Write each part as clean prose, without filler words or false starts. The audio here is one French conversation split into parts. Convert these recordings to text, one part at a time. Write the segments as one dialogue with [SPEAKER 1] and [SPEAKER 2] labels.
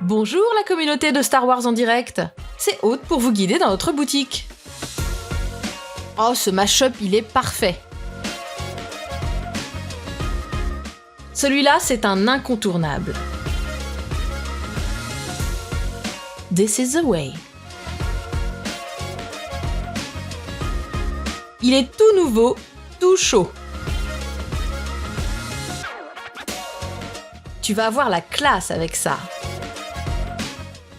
[SPEAKER 1] Bonjour la communauté de Star Wars en direct, c'est Aude pour vous guider dans notre boutique. Oh, ce mash-up, il est parfait. Celui-là, c'est un incontournable. This is the way. Il est tout nouveau, tout chaud. Tu vas avoir la classe avec ça.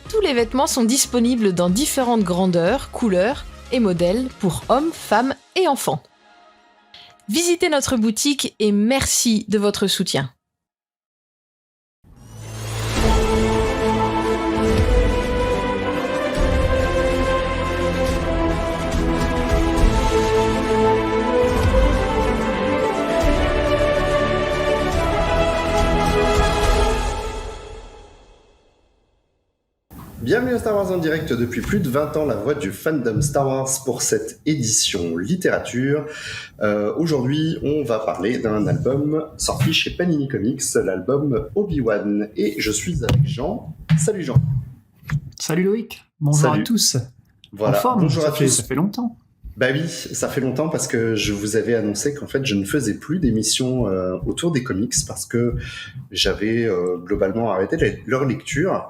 [SPEAKER 1] Tous les vêtements sont disponibles dans différentes grandeurs, couleurs et modèles pour hommes, femmes et enfants. Visitez notre boutique et merci de votre soutien.
[SPEAKER 2] Bienvenue à Star Wars en direct depuis plus de 20 ans, la voix du fandom Star Wars pour cette édition littérature. Aujourd'hui, on va parler d'un album sorti chez Panini Comics, l'album Obi-Wan. Et je suis avec Jean. Salut Jean.
[SPEAKER 3] Salut Loïc, bonjour à tous.
[SPEAKER 2] Voilà,
[SPEAKER 3] en forme,
[SPEAKER 2] bonjour à tous.
[SPEAKER 3] Ça fait longtemps.
[SPEAKER 2] Bah oui, ça fait longtemps parce que je vous avais annoncé qu'en fait je ne faisais plus d'émissions autour des comics parce que j'avais globalement arrêté leur lecture.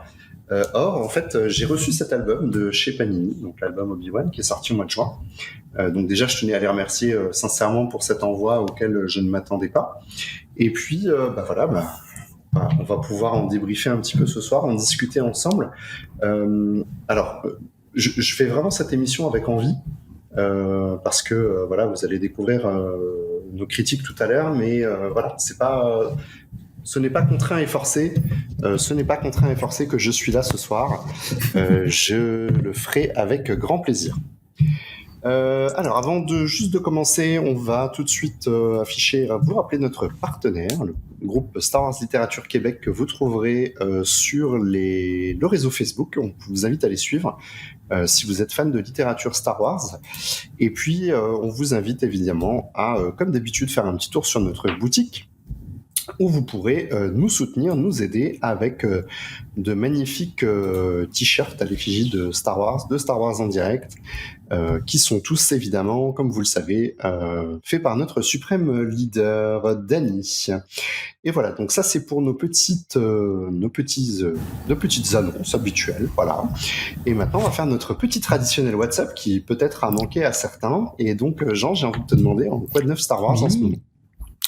[SPEAKER 2] Or, en fait, j'ai reçu cet album de chez Panini, donc l'album Obi-Wan, qui est sorti au mois de juin. Donc déjà, je tenais à les remercier sincèrement pour cet envoi auquel je ne m'attendais pas. Et puis, on va pouvoir en débriefer un petit peu ce soir, en discuter ensemble. Je fais vraiment cette émission avec envie, parce que vous allez découvrir nos critiques tout à l'heure, mais ce n'est pas contraint et forcé. Ce n'est pas contraint et forcé que je suis là ce soir. Je le ferai avec grand plaisir. Alors, avant de commencer, on va tout de suite vous rappeler notre partenaire, le groupe Star Wars Littérature Québec, que vous trouverez sur le réseau Facebook. On vous invite à les suivre si vous êtes fan de littérature Star Wars. Et puis, on vous invite évidemment à, comme d'habitude, faire un petit tour sur notre boutique, où vous pourrez nous soutenir, nous aider avec de magnifiques t-shirts à l'effigie de Star Wars en direct, qui sont tous évidemment, comme vous le savez, faits par notre suprême leader, Dany. Et voilà, donc ça c'est pour nos petites annonces habituelles, voilà. Et maintenant on va faire notre petit traditionnel WhatsApp qui peut-être a manqué à certains. Et donc Jean, j'ai envie de te demander en quoi de neuf Star Wars en ce moment.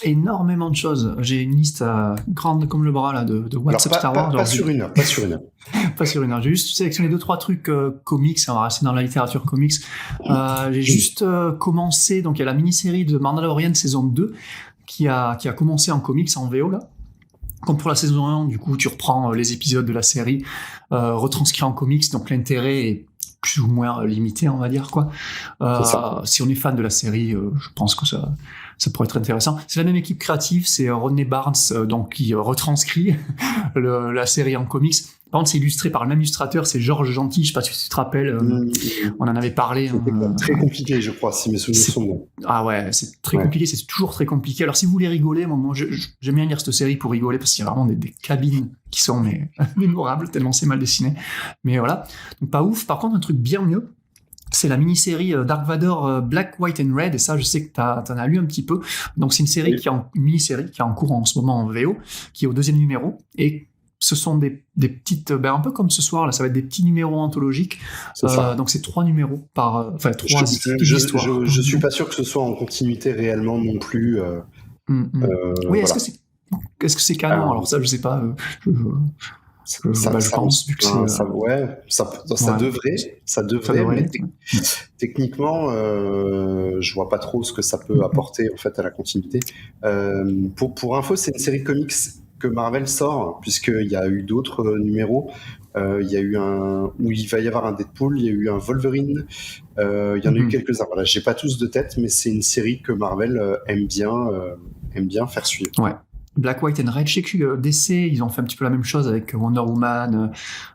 [SPEAKER 3] Énormément de choses. J'ai une liste grande comme le bras là, de WhatsApp Star Wars.
[SPEAKER 2] Pas sur une heure. Pas sur une heure.
[SPEAKER 3] J'ai juste sélectionné 2-3 trucs comics, on va rester dans la littérature comics. J'ai juste commencé, donc il y a la mini-série de Mandalorian saison 2 qui a commencé en comics, en VO là. Comme pour la saison 1, du coup tu reprends les épisodes de la série retranscrits en comics, donc l'intérêt est plus ou moins limité, on va dire quoi. Si on est fan de la série, je pense que ça pourrait être intéressant. C'est la même équipe créative, c'est Rodney Barnes, donc qui retranscrit la série en comics. Par contre, c'est illustré par le même illustrateur, c'est Georges Gentil, je sais pas si tu te rappelles, on en avait parlé.
[SPEAKER 2] C'était très compliqué, je crois, si mes souvenirs sont bons.
[SPEAKER 3] Ah ouais, c'est très compliqué, c'est toujours très compliqué. Alors si vous voulez rigoler, moi j'aime bien lire cette série pour rigoler, parce qu'il y a vraiment des cabines qui sont mémorables, tellement c'est mal dessiné. Mais voilà, donc pas ouf. Par contre, un truc bien mieux, c'est la mini-série Dark Vador Black, White and Red, et ça je sais que t'en as lu un petit peu. Donc c'est une série une mini-série qui est en cours en ce moment en VO, qui est au 2e numéro, et ce sont des petites, un peu comme ce soir là, ça va être des petits numéros anthologiques. Donc c'est 3 numéros par, 3 histoires.
[SPEAKER 2] Je suis pas sûr que ce soit en continuité réellement non plus.
[SPEAKER 3] Oui, est-ce que c'est canon? Alors ça je sais pas. Je pense, vu que
[SPEAKER 2] ça devrait, mais techniquement, je vois pas trop ce que ça peut apporter en fait à la continuité. Pour info, c'est une série comics que Marvel sort, puisqu'il y a eu d'autres numéros. Il y a eu où il va y avoir un Deadpool, il y a eu un Wolverine, il y en a eu quelques-uns. Voilà, j'ai pas tous de tête, mais c'est une série que Marvel aime bien faire suivre.
[SPEAKER 3] Ouais. Black, White and Red, je sais que DC, ils ont fait un petit peu la même chose avec Wonder Woman,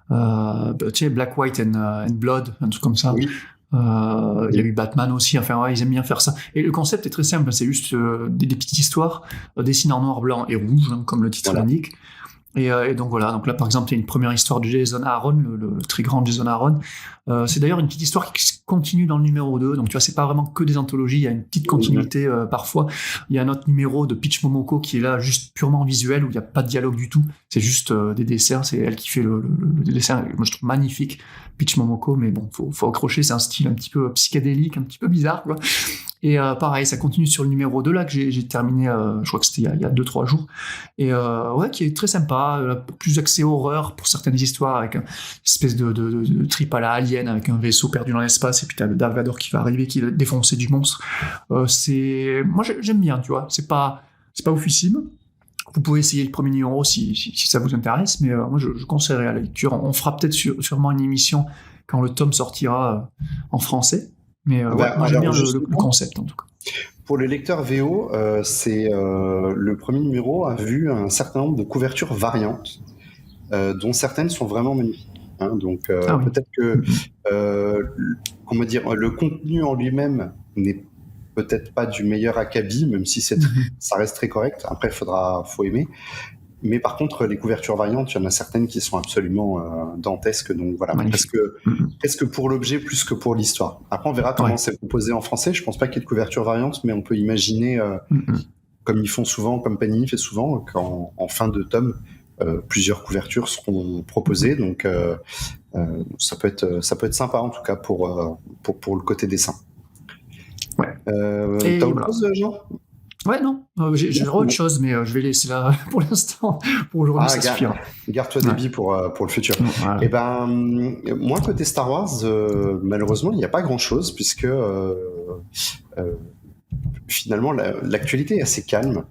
[SPEAKER 3] Black, White and Blood, un truc comme ça. Oui. Il y a eu Batman aussi, ils aiment bien faire ça. Et le concept est très simple, c'est juste des petites histoires dessinées en noir, blanc et rouge, comme le titre l'indique. Et donc voilà, donc là par exemple il y a une première histoire de Jason Aaron, le très grand Jason Aaron. C'est d'ailleurs une petite histoire qui continue dans le numéro 2, donc tu vois c'est pas vraiment que des anthologies, il y a une petite continuité parfois. Il y a un autre numéro de Peach Momoko qui est là juste purement visuel, où il n'y a pas de dialogue du tout, c'est juste des dessins, c'est elle qui fait le dessin, moi je trouve magnifique Peach Momoko, mais bon, faut accrocher, c'est un style un petit peu psychédélique, un petit peu bizarre quoi. Et pareil, ça continue sur le numéro 2 là que j'ai terminé, je crois que c'était il y a 2-3 jours. Et ouais, qui est très sympa, plus axé horreur pour certaines histoires, avec une espèce de trip à la Alien, avec un vaisseau perdu dans l'espace, et puis t'as le Dark Vador qui va arriver, qui va défoncer du monstre. Moi j'aime bien, tu vois, c'est pas oufissime. Vous pouvez essayer le premier numéro si ça vous intéresse, mais moi je conseillerais à la lecture. On fera peut-être sûrement une émission quand le tome sortira en français. Mais ouais, moi j'aime bien le concept en tout cas.
[SPEAKER 2] Pour les lecteurs VO, le premier numéro a vu un certain nombre de couvertures variantes, dont certaines sont vraiment magnifiques. Hein, donc oui. Peut-être que comment dire, le contenu en lui-même n'est peut-être pas du meilleur acabit, même si ça reste très correct. Après, faut aimer. Mais par contre, les couvertures variantes, il y en a certaines qui sont absolument dantesques. Donc voilà, presque pour l'objet plus que pour l'histoire. Après, on verra comment c'est proposé en français. Je pense pas qu'il y ait de couverture variante, mais on peut imaginer, comme ils font souvent, comme Panini fait souvent, qu'en fin de tome, plusieurs couvertures seront proposées. Donc ça peut être sympa en tout cas pour le côté dessin.
[SPEAKER 3] Ouais.
[SPEAKER 2] T'as autre chose, Jean ?
[SPEAKER 3] Ouais, non, j'ai autre chose, mais je vais laisser là pour l'instant. Pour aujourd'hui, ça suffira.
[SPEAKER 2] Garde-toi des billes pour le futur. Voilà. Et ben, moi, côté Star Wars, malheureusement, il n'y a pas grand-chose, puisque finalement, l'actualité est assez calme.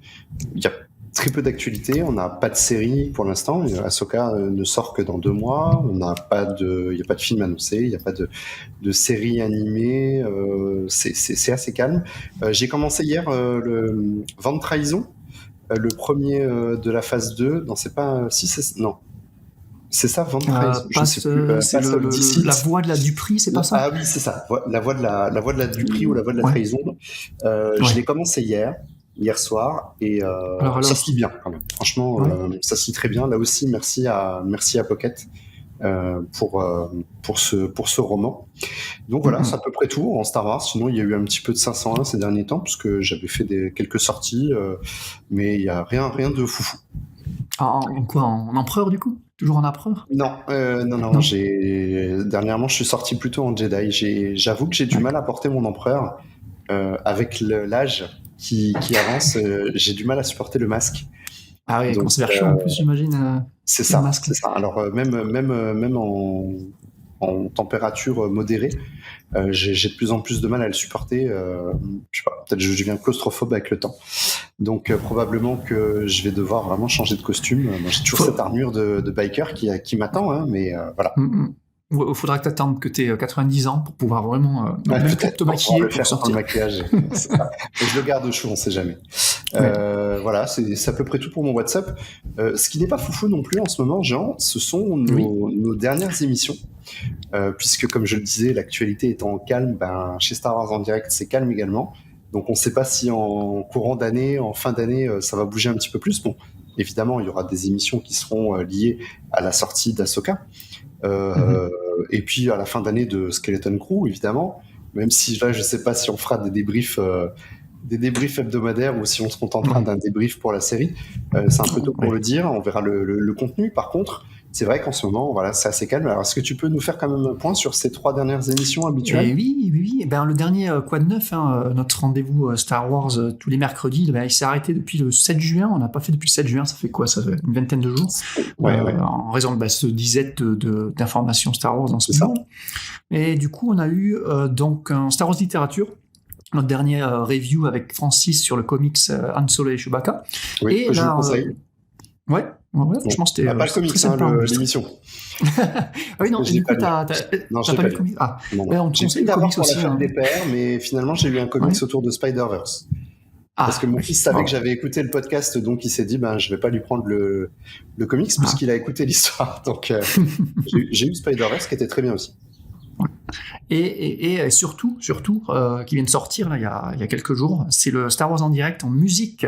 [SPEAKER 2] Il y a très peu d'actualité, on n'a pas de série pour l'instant. Ahsoka ne sort que dans 2 mois. Il n'y a pas de film annoncé, il n'y a pas de série animée. C'est assez calme. J'ai commencé hier le Vent de Trahison, le premier de la phase 2. Non, c'est pas. Si, non. C'est ça, Vent de Trahison. Je sais plus.
[SPEAKER 3] C'est la voix de la Dupri, c'est pas ça ?
[SPEAKER 2] Ah oui, c'est ça. La voix de la Dupri ou la voix de la trahison. Je l'ai commencé hier soir, et ça se lit bien quand même. Franchement, ça se lit très bien. Là aussi, merci à Pocket pour ce roman. Donc voilà, c'est à peu près tout en Star Wars. Sinon, il y a eu un petit peu de 501 ces derniers temps, parce que j'avais fait quelques sorties, mais il y a rien de foufou.
[SPEAKER 3] En quoi ? En empereur du coup ? Toujours en empereur ?
[SPEAKER 2] Non. Dernièrement, je suis sorti plutôt en Jedi. J'avoue que j'ai du mal à porter mon empereur avec l'âge qui avance. J'ai du mal à supporter le masque.
[SPEAKER 3] Ah oui, quand c'est vers chaud en plus, j'imagine.
[SPEAKER 2] C'est ça. Alors même en température modérée, j'ai de plus en plus de mal à le supporter. Je sais pas, peut-être je deviens claustrophobe avec le temps. Donc probablement que je vais devoir vraiment changer de costume. Moi, j'ai toujours cette armure de biker qui m'attend, hein, mais voilà.
[SPEAKER 3] Il faudra que tu attendes que tu aies 90 ans pour pouvoir vraiment te maquiller
[SPEAKER 2] pour faire sortir le maquillage. Je le garde au chaud, on sait jamais. Voilà, c'est à peu près tout pour mon WhatsApp. Ce qui n'est pas foufou non plus en ce moment, Jean, ce sont nos dernières émissions. Puisque, comme je le disais, l'actualité étant calme, chez Star Wars en direct, c'est calme également. Donc on ne sait pas si en courant d'année, en fin d'année, ça va bouger un petit peu plus. Bon, évidemment, il y aura des émissions qui seront liées à la sortie d'Ahsoka. Et puis à la fin d'année de Skeleton Crew, évidemment, même si là je sais pas si on fera des débriefs hebdomadaires ou si on se contentera d'un débrief pour la série. C'est un peu tôt pour le dire, on verra le contenu. Par contre, c'est vrai qu'en ce moment, voilà, c'est assez calme. Alors, est-ce que tu peux nous faire quand même un point sur ces 3 dernières émissions habituelles ?
[SPEAKER 3] Oui. Le dernier Quoi de neuf, notre rendez-vous Star Wars tous les mercredis, il s'est arrêté depuis le 7 juin. On n'a pas fait depuis le 7 juin, ça fait quoi ? Ça fait une vingtaine de jours. En raison de ce disette d'informations Star Wars en ce moment. Et du coup, on a eu donc un Star Wars littérature. Notre dernier review avec Francis sur le comics Han Solo et Chewbacca.
[SPEAKER 2] Oui, et je vous conseille.
[SPEAKER 3] Ouais, franchement, c'était
[SPEAKER 2] pas le comics, l'émission.
[SPEAKER 3] Oui, non, du coup, t'as pas lu le comics. Ah, on te conseille le comics aussi.
[SPEAKER 2] J'ai fait des pairs, mais finalement, j'ai lu un comics autour de Spider-Verse. Parce que mon fils savait que j'avais écouté le podcast, donc il s'est dit, je vais pas lui prendre le comics, puisqu'il a écouté l'histoire. Donc, j'ai eu Spider-Verse, qui était très bien aussi.
[SPEAKER 3] Et surtout, qui vient de sortir là, il y a quelques jours, c'est le Star Wars en direct en musique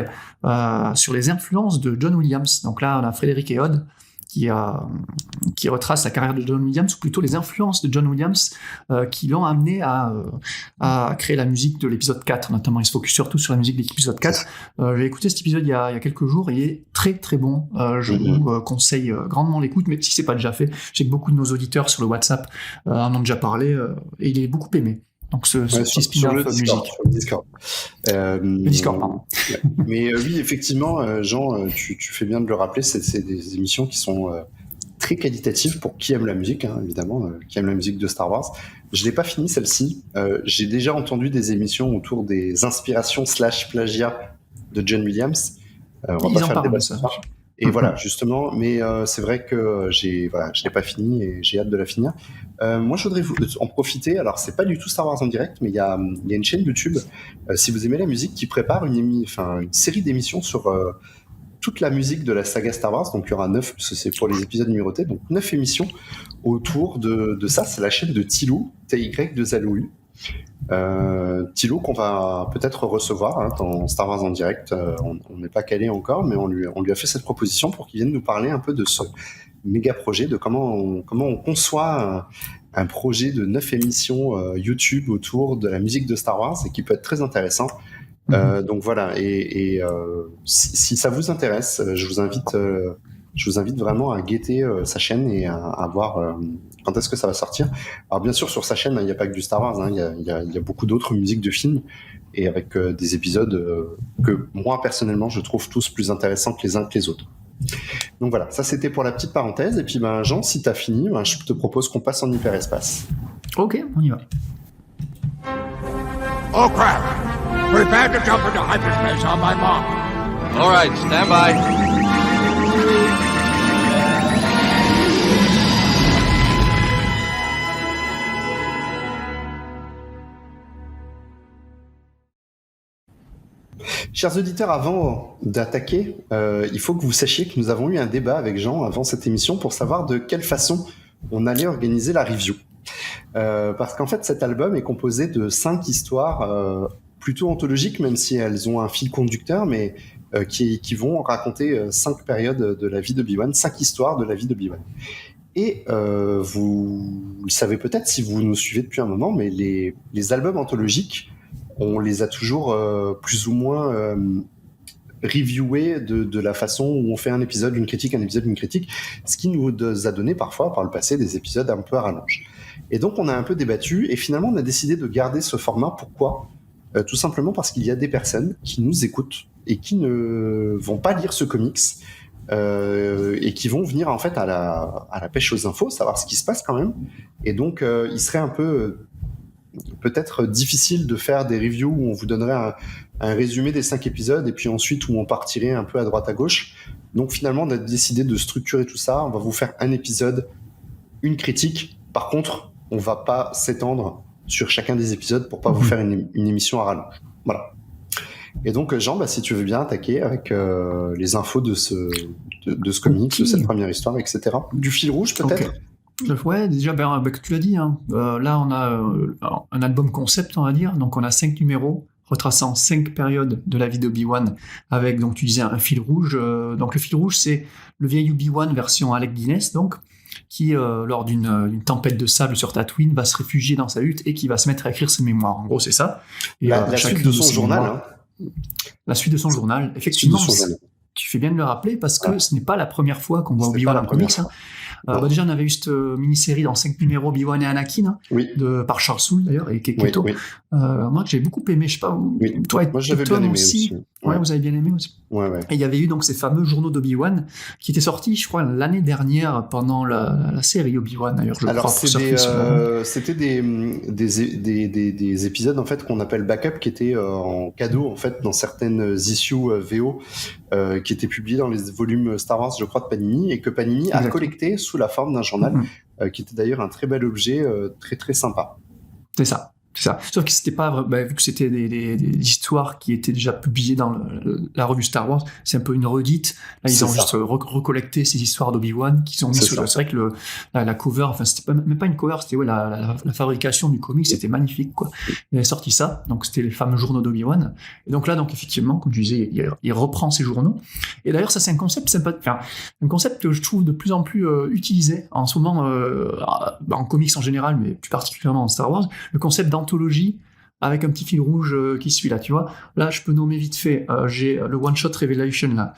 [SPEAKER 3] sur les influences de John Williams. Donc là, on a Frédéric Ehod qui retrace la carrière de John Williams, ou plutôt les influences de John Williams qui l'ont amené à créer la musique de l'épisode 4, notamment. Il se focus surtout sur la musique de l'épisode 4. J'ai écouté cet épisode il y a quelques jours, et il est très très bon. Je vous conseille grandement l'écoute, mais si c'est pas déjà fait, je sais que beaucoup de nos auditeurs sur le WhatsApp en ont déjà parlé, et il est beaucoup aimé. Donc ce petit spin-off musique.
[SPEAKER 2] Sur le Discord.
[SPEAKER 3] Le Discord, pardon.
[SPEAKER 2] Mais oui, effectivement, Jean, tu fais bien de le rappeler, c'est des émissions qui sont très qualitatives pour qui aime la musique, hein, évidemment, qui aime la musique de Star Wars. Je l'ai pas fini celle-ci. J'ai déjà entendu des émissions autour des inspirations / plagiat de John Williams. On va pas faire le débat ce soir. Et voilà, justement, mais c'est vrai que je l'ai pas fini et j'ai hâte de la finir. Moi, je voudrais en profiter. Alors, c'est pas du tout Star Wars en direct, mais il y a une chaîne YouTube, si vous aimez la musique, qui prépare une série d'émissions sur toute la musique de la saga Star Wars. Donc, il y aura 9, c'est pour les épisodes numérotés, donc 9 émissions autour de ça. C'est la chaîne de Thilo, TY2LOU. Thilo qu'on va peut-être recevoir dans Star Wars en direct. On n'est pas calé encore, mais on lui a fait cette proposition pour qu'il vienne nous parler un peu de ce méga projet, de comment on conçoit un projet de 9 émissions YouTube autour de la musique de Star Wars, et qui peut être très intéressant. Donc voilà, et si ça vous intéresse, je vous invite vraiment à guetter sa chaîne et à voir quand est-ce que ça va sortir. Alors bien sûr, sur sa chaîne, il n'y a pas que du Star Wars, hein, il y a beaucoup d'autres musiques de films, et avec des épisodes que moi personnellement je trouve tous plus intéressants que les uns que les autres. Donc voilà, ça c'était pour la petite parenthèse. Et puis Jean, si t'as fini, je te propose qu'on passe en hyperespace.
[SPEAKER 3] Ok, on y va.
[SPEAKER 4] Oh crap! Prepare to jump into hyperspace on my mark.
[SPEAKER 5] All right, stand by.
[SPEAKER 2] Chers auditeurs, avant d'attaquer, il faut que vous sachiez que nous avons eu un débat avec Jean avant cette émission pour savoir de quelle façon on allait organiser la review. Parce qu'en fait, cet album est composé de 5 histoires plutôt anthologiques, même si elles ont un fil conducteur, mais qui vont raconter 5 périodes de la vie d'Obi-Wan, 5 histoires de la vie d'Obi-Wan. Et vous le savez peut-être si vous nous suivez depuis un moment, mais les albums anthologiques, on les a toujours plus ou moins reviewés de la façon où on fait un épisode, une critique, ce qui nous a donné parfois par le passé des épisodes un peu à rallonge. Et donc on a un peu débattu, et finalement on a décidé de garder ce format. Pourquoi ? Tout simplement parce qu'il y a des personnes qui nous écoutent et qui ne vont pas lire ce comics, et qui vont venir en fait à la pêche aux infos, savoir ce qui se passe quand même. Et donc il serait un peu peut-être difficile de faire des reviews où on vous donnerait un résumé des 5 épisodes, et puis ensuite où on partirait un peu à droite à gauche. Donc finalement on a décidé de structurer tout ça. On va vous faire un épisode, une critique. Par contre, on va pas s'étendre sur chacun des épisodes pour pas vous faire une émission à rallonge. Voilà. Et donc Jean, si tu veux bien attaquer avec les infos de ce comics, de cette première histoire, etc. Du fil rouge peut-être.
[SPEAKER 3] Ouais, déjà, que tu l'as dit, hein. Là on a un album concept, on va dire. Donc on a 5 numéros retraçant 5 périodes de la vie d'Obi-Wan, avec, donc tu disais, un fil rouge. Donc le fil rouge, c'est le vieil Obi-Wan version Alec Guinness, donc, qui, lors d'une tempête de sable sur Tatooine, va se réfugier dans sa hutte et qui va se mettre à écrire ses mémoires. En gros, c'est ça. Et,
[SPEAKER 2] la suite de son journal.
[SPEAKER 3] La suite de son journal, effectivement. Tu fais bien de le rappeler, parce que ce n'est pas la première fois qu'on voit Obi-Wan en comics. Déjà, on avait eu cette mini-série dans 5 numéros, Obi-Wan et Anakin, par Charles Soule d'ailleurs, et Keketo. Moi, que j'ai beaucoup aimé, je sais pas, toi et
[SPEAKER 2] moi, j'avais bien aimé aussi.
[SPEAKER 3] Ouais, vous avez bien aimé aussi.
[SPEAKER 2] Ouais.
[SPEAKER 3] Et il y avait eu donc ces fameux journaux d'Obi-Wan qui étaient sortis, je crois, l'année dernière pendant la série Obi-Wan. D'ailleurs,
[SPEAKER 2] alors c'était des épisodes en fait qu'on appelle backup, qui étaient en cadeau en fait dans certaines issues VO qui étaient publiées dans les volumes Star Wars, je crois, de Panini, et que Panini a collecté sous la forme d'un journal, qui était d'ailleurs un très bel objet, très très sympa.
[SPEAKER 3] C'est ça. C'est ça. Sauf que c'était pas vu que c'était des histoires qui étaient déjà publiées dans la revue Star Wars, c'est un peu une redite. Là, ils ont juste recollecté ces histoires d'Obi-Wan qu'ils ont mis sur. C'est vrai que la cover, enfin c'était même pas une cover, c'était la fabrication du comic, c'était magnifique quoi. Il avait sorti ça, donc c'était les fameux journaux d'Obi-Wan. Et donc là, effectivement, comme tu disais, il reprend ces journaux. Et d'ailleurs, ça c'est un concept un concept que je trouve de plus en plus utilisé en ce moment en comics en général, mais plus particulièrement en Star Wars, le concept d'anthologie avec un petit fil rouge qui suit là, tu vois. Là, je peux nommer vite fait, j'ai le One Shot Revelation là.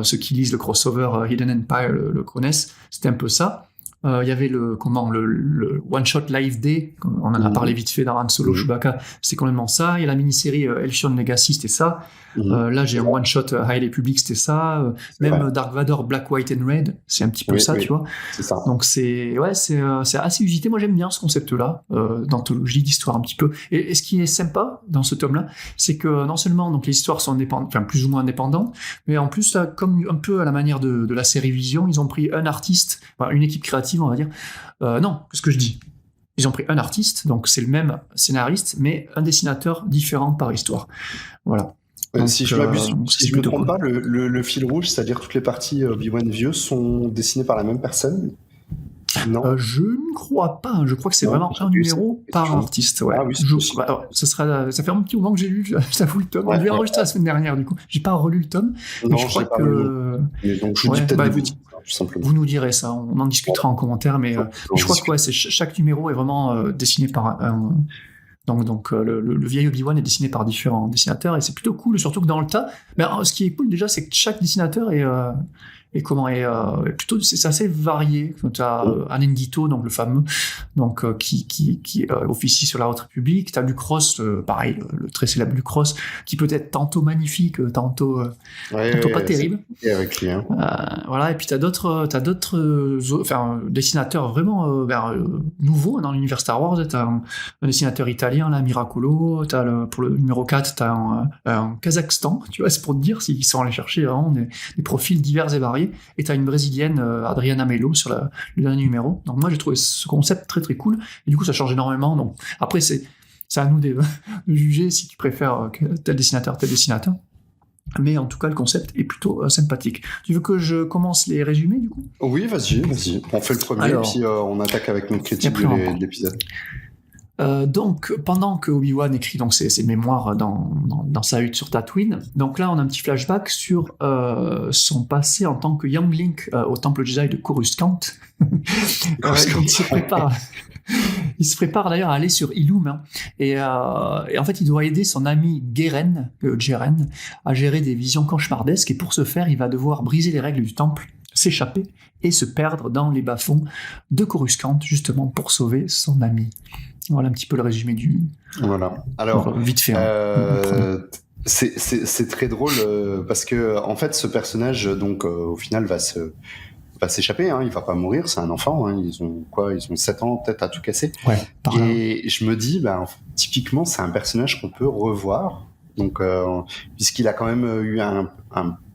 [SPEAKER 3] Ceux qui lisent le crossover Hidden Empire le connaissent, c'était un peu ça. Il y avait le One Shot Live Day, on en a parlé vite fait dans Han Solo Chewbacca, c'était complètement ça. Il y a la mini-série Elsion Legacy, c'était ça. Là, j'ai un One Shot High Republic, c'était ça. Même Dark Vador Black, White and Red, c'est un petit peu ça, tu vois.
[SPEAKER 2] C'est ça.
[SPEAKER 3] Donc c'est assez usité. Moi, j'aime bien ce concept-là d'anthologie, d'histoire un petit peu. Et ce qui est sympa dans ce tome-là, c'est que non seulement donc les histoires sont plus ou moins indépendantes, mais en plus là, comme un peu à la manière de la série Vision, ils ont pris un artiste, une équipe créative, on va dire. Non, qu'est-ce que je dis ? Ils ont pris un artiste, donc c'est le même scénariste, mais un dessinateur différent par histoire. Voilà. Donc,
[SPEAKER 2] si je me trompe pas, le fil rouge, c'est-à-dire toutes les parties Obi-Wan vieux, sont dessinées par la même personne. Non.
[SPEAKER 3] Je ne crois pas. Je crois que c'est vraiment un numéro par artiste. Ouais. Ah oui, ça fait un petit moment que j'ai lu. Je t'avoue le tome. Je l'ai enregistré la semaine dernière, du coup. J'ai pas relu le tome.
[SPEAKER 2] Non,
[SPEAKER 3] mais je crois que.
[SPEAKER 2] Mais donc je vous dis peut-être des bêtises, tout simplement.
[SPEAKER 3] Vous nous direz ça. On en discutera en commentaire. Mais je crois que chaque numéro est vraiment dessiné par un. Donc le vieil Obi-Wan est dessiné par différents dessinateurs et c'est plutôt cool, surtout que dans le tas. Mais ce qui est cool déjà, c'est que chaque dessinateur est plutôt, c'est assez varié. Tu as Anendito, donc le fameux, donc qui officie sur la Haute République. Tu as Lucross, pareil, le très célèbre Lucross, qui peut être tantôt magnifique, tantôt pas terrible.
[SPEAKER 2] Avec lui, hein.
[SPEAKER 3] Voilà, et puis t'as d'autres dessinateurs vraiment nouveaux dans l'univers Star Wars. T'as un dessinateur italien, là, Miracolo. Pour le numéro 4, t'as un Kazakhstan, tu vois, c'est pour te dire s'ils sont allés chercher vraiment des profils divers et variés. Et t'as une brésilienne, Adriana Melo, sur le dernier numéro. Donc moi, j'ai trouvé ce concept très très cool. Et du coup, ça change énormément. Donc après, c'est à nous de juger si tu préfères tel dessinateur. Mais en tout cas, le concept est plutôt sympathique. Tu veux que je commence les résumés, du coup ?
[SPEAKER 2] Oui, vas-y. On fait le premier, et puis on attaque avec notre critique de l'épisode.
[SPEAKER 3] Donc, pendant que Obi-Wan écrit donc ses mémoires dans sa hutte sur Tatooine, donc là, on a un petit flashback sur son passé en tant que youngling au temple Jedi de Coruscant. Il se prépare d'ailleurs à aller sur Ilum, hein. Et en fait, il doit aider son ami Jeren à gérer des visions cauchemardesques, et pour ce faire, il va devoir briser les règles du temple, s'échapper et se perdre dans les bas-fonds de Coruscant, justement pour sauver son ami. Voilà un petit peu le résumé du.
[SPEAKER 2] Voilà. Alors,
[SPEAKER 3] vite fait.
[SPEAKER 2] C'est très drôle parce que en fait, ce personnage, donc, au final, va s'échapper. Hein, il va pas mourir. C'est un enfant. Hein, ils ont 7 ans peut-être à tout casser.
[SPEAKER 3] Ouais.
[SPEAKER 2] Et je me dis, typiquement, c'est un personnage qu'on peut revoir. Donc, puisqu'il a quand même eu un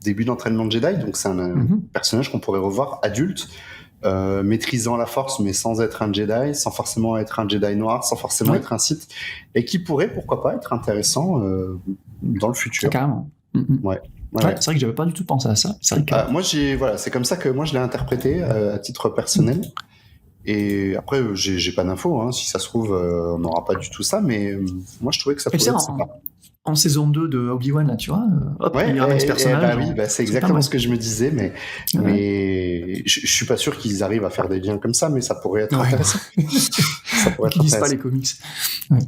[SPEAKER 2] début d'entraînement de Jedi, donc c'est un personnage qu'on pourrait revoir adulte. Maîtrisant la force mais sans être un Jedi, sans forcément être un Jedi noir, sans forcément être un Sith, et qui pourrait pourquoi pas être intéressant dans le futur.
[SPEAKER 3] Carrément.
[SPEAKER 2] Ouais,
[SPEAKER 3] c'est vrai que j'avais pas du tout pensé à ça. C'est vrai que...
[SPEAKER 2] moi c'est comme ça que moi je l'ai interprété à titre personnel. Et après j'ai pas d'infos, hein. Si ça se trouve on n'aura pas du tout ça, mais moi je trouvais que ça pouvait être sympa.
[SPEAKER 3] En saison 2 de Obi-Wan, là, tu vois, il ramène ce personnage.
[SPEAKER 2] C'est exactement ce que je me disais, mais je suis pas sûr qu'ils arrivent à faire des liens comme ça, mais ça pourrait être intéressant. Ça pourrait être
[SPEAKER 3] qu'ils lisent pas les comics.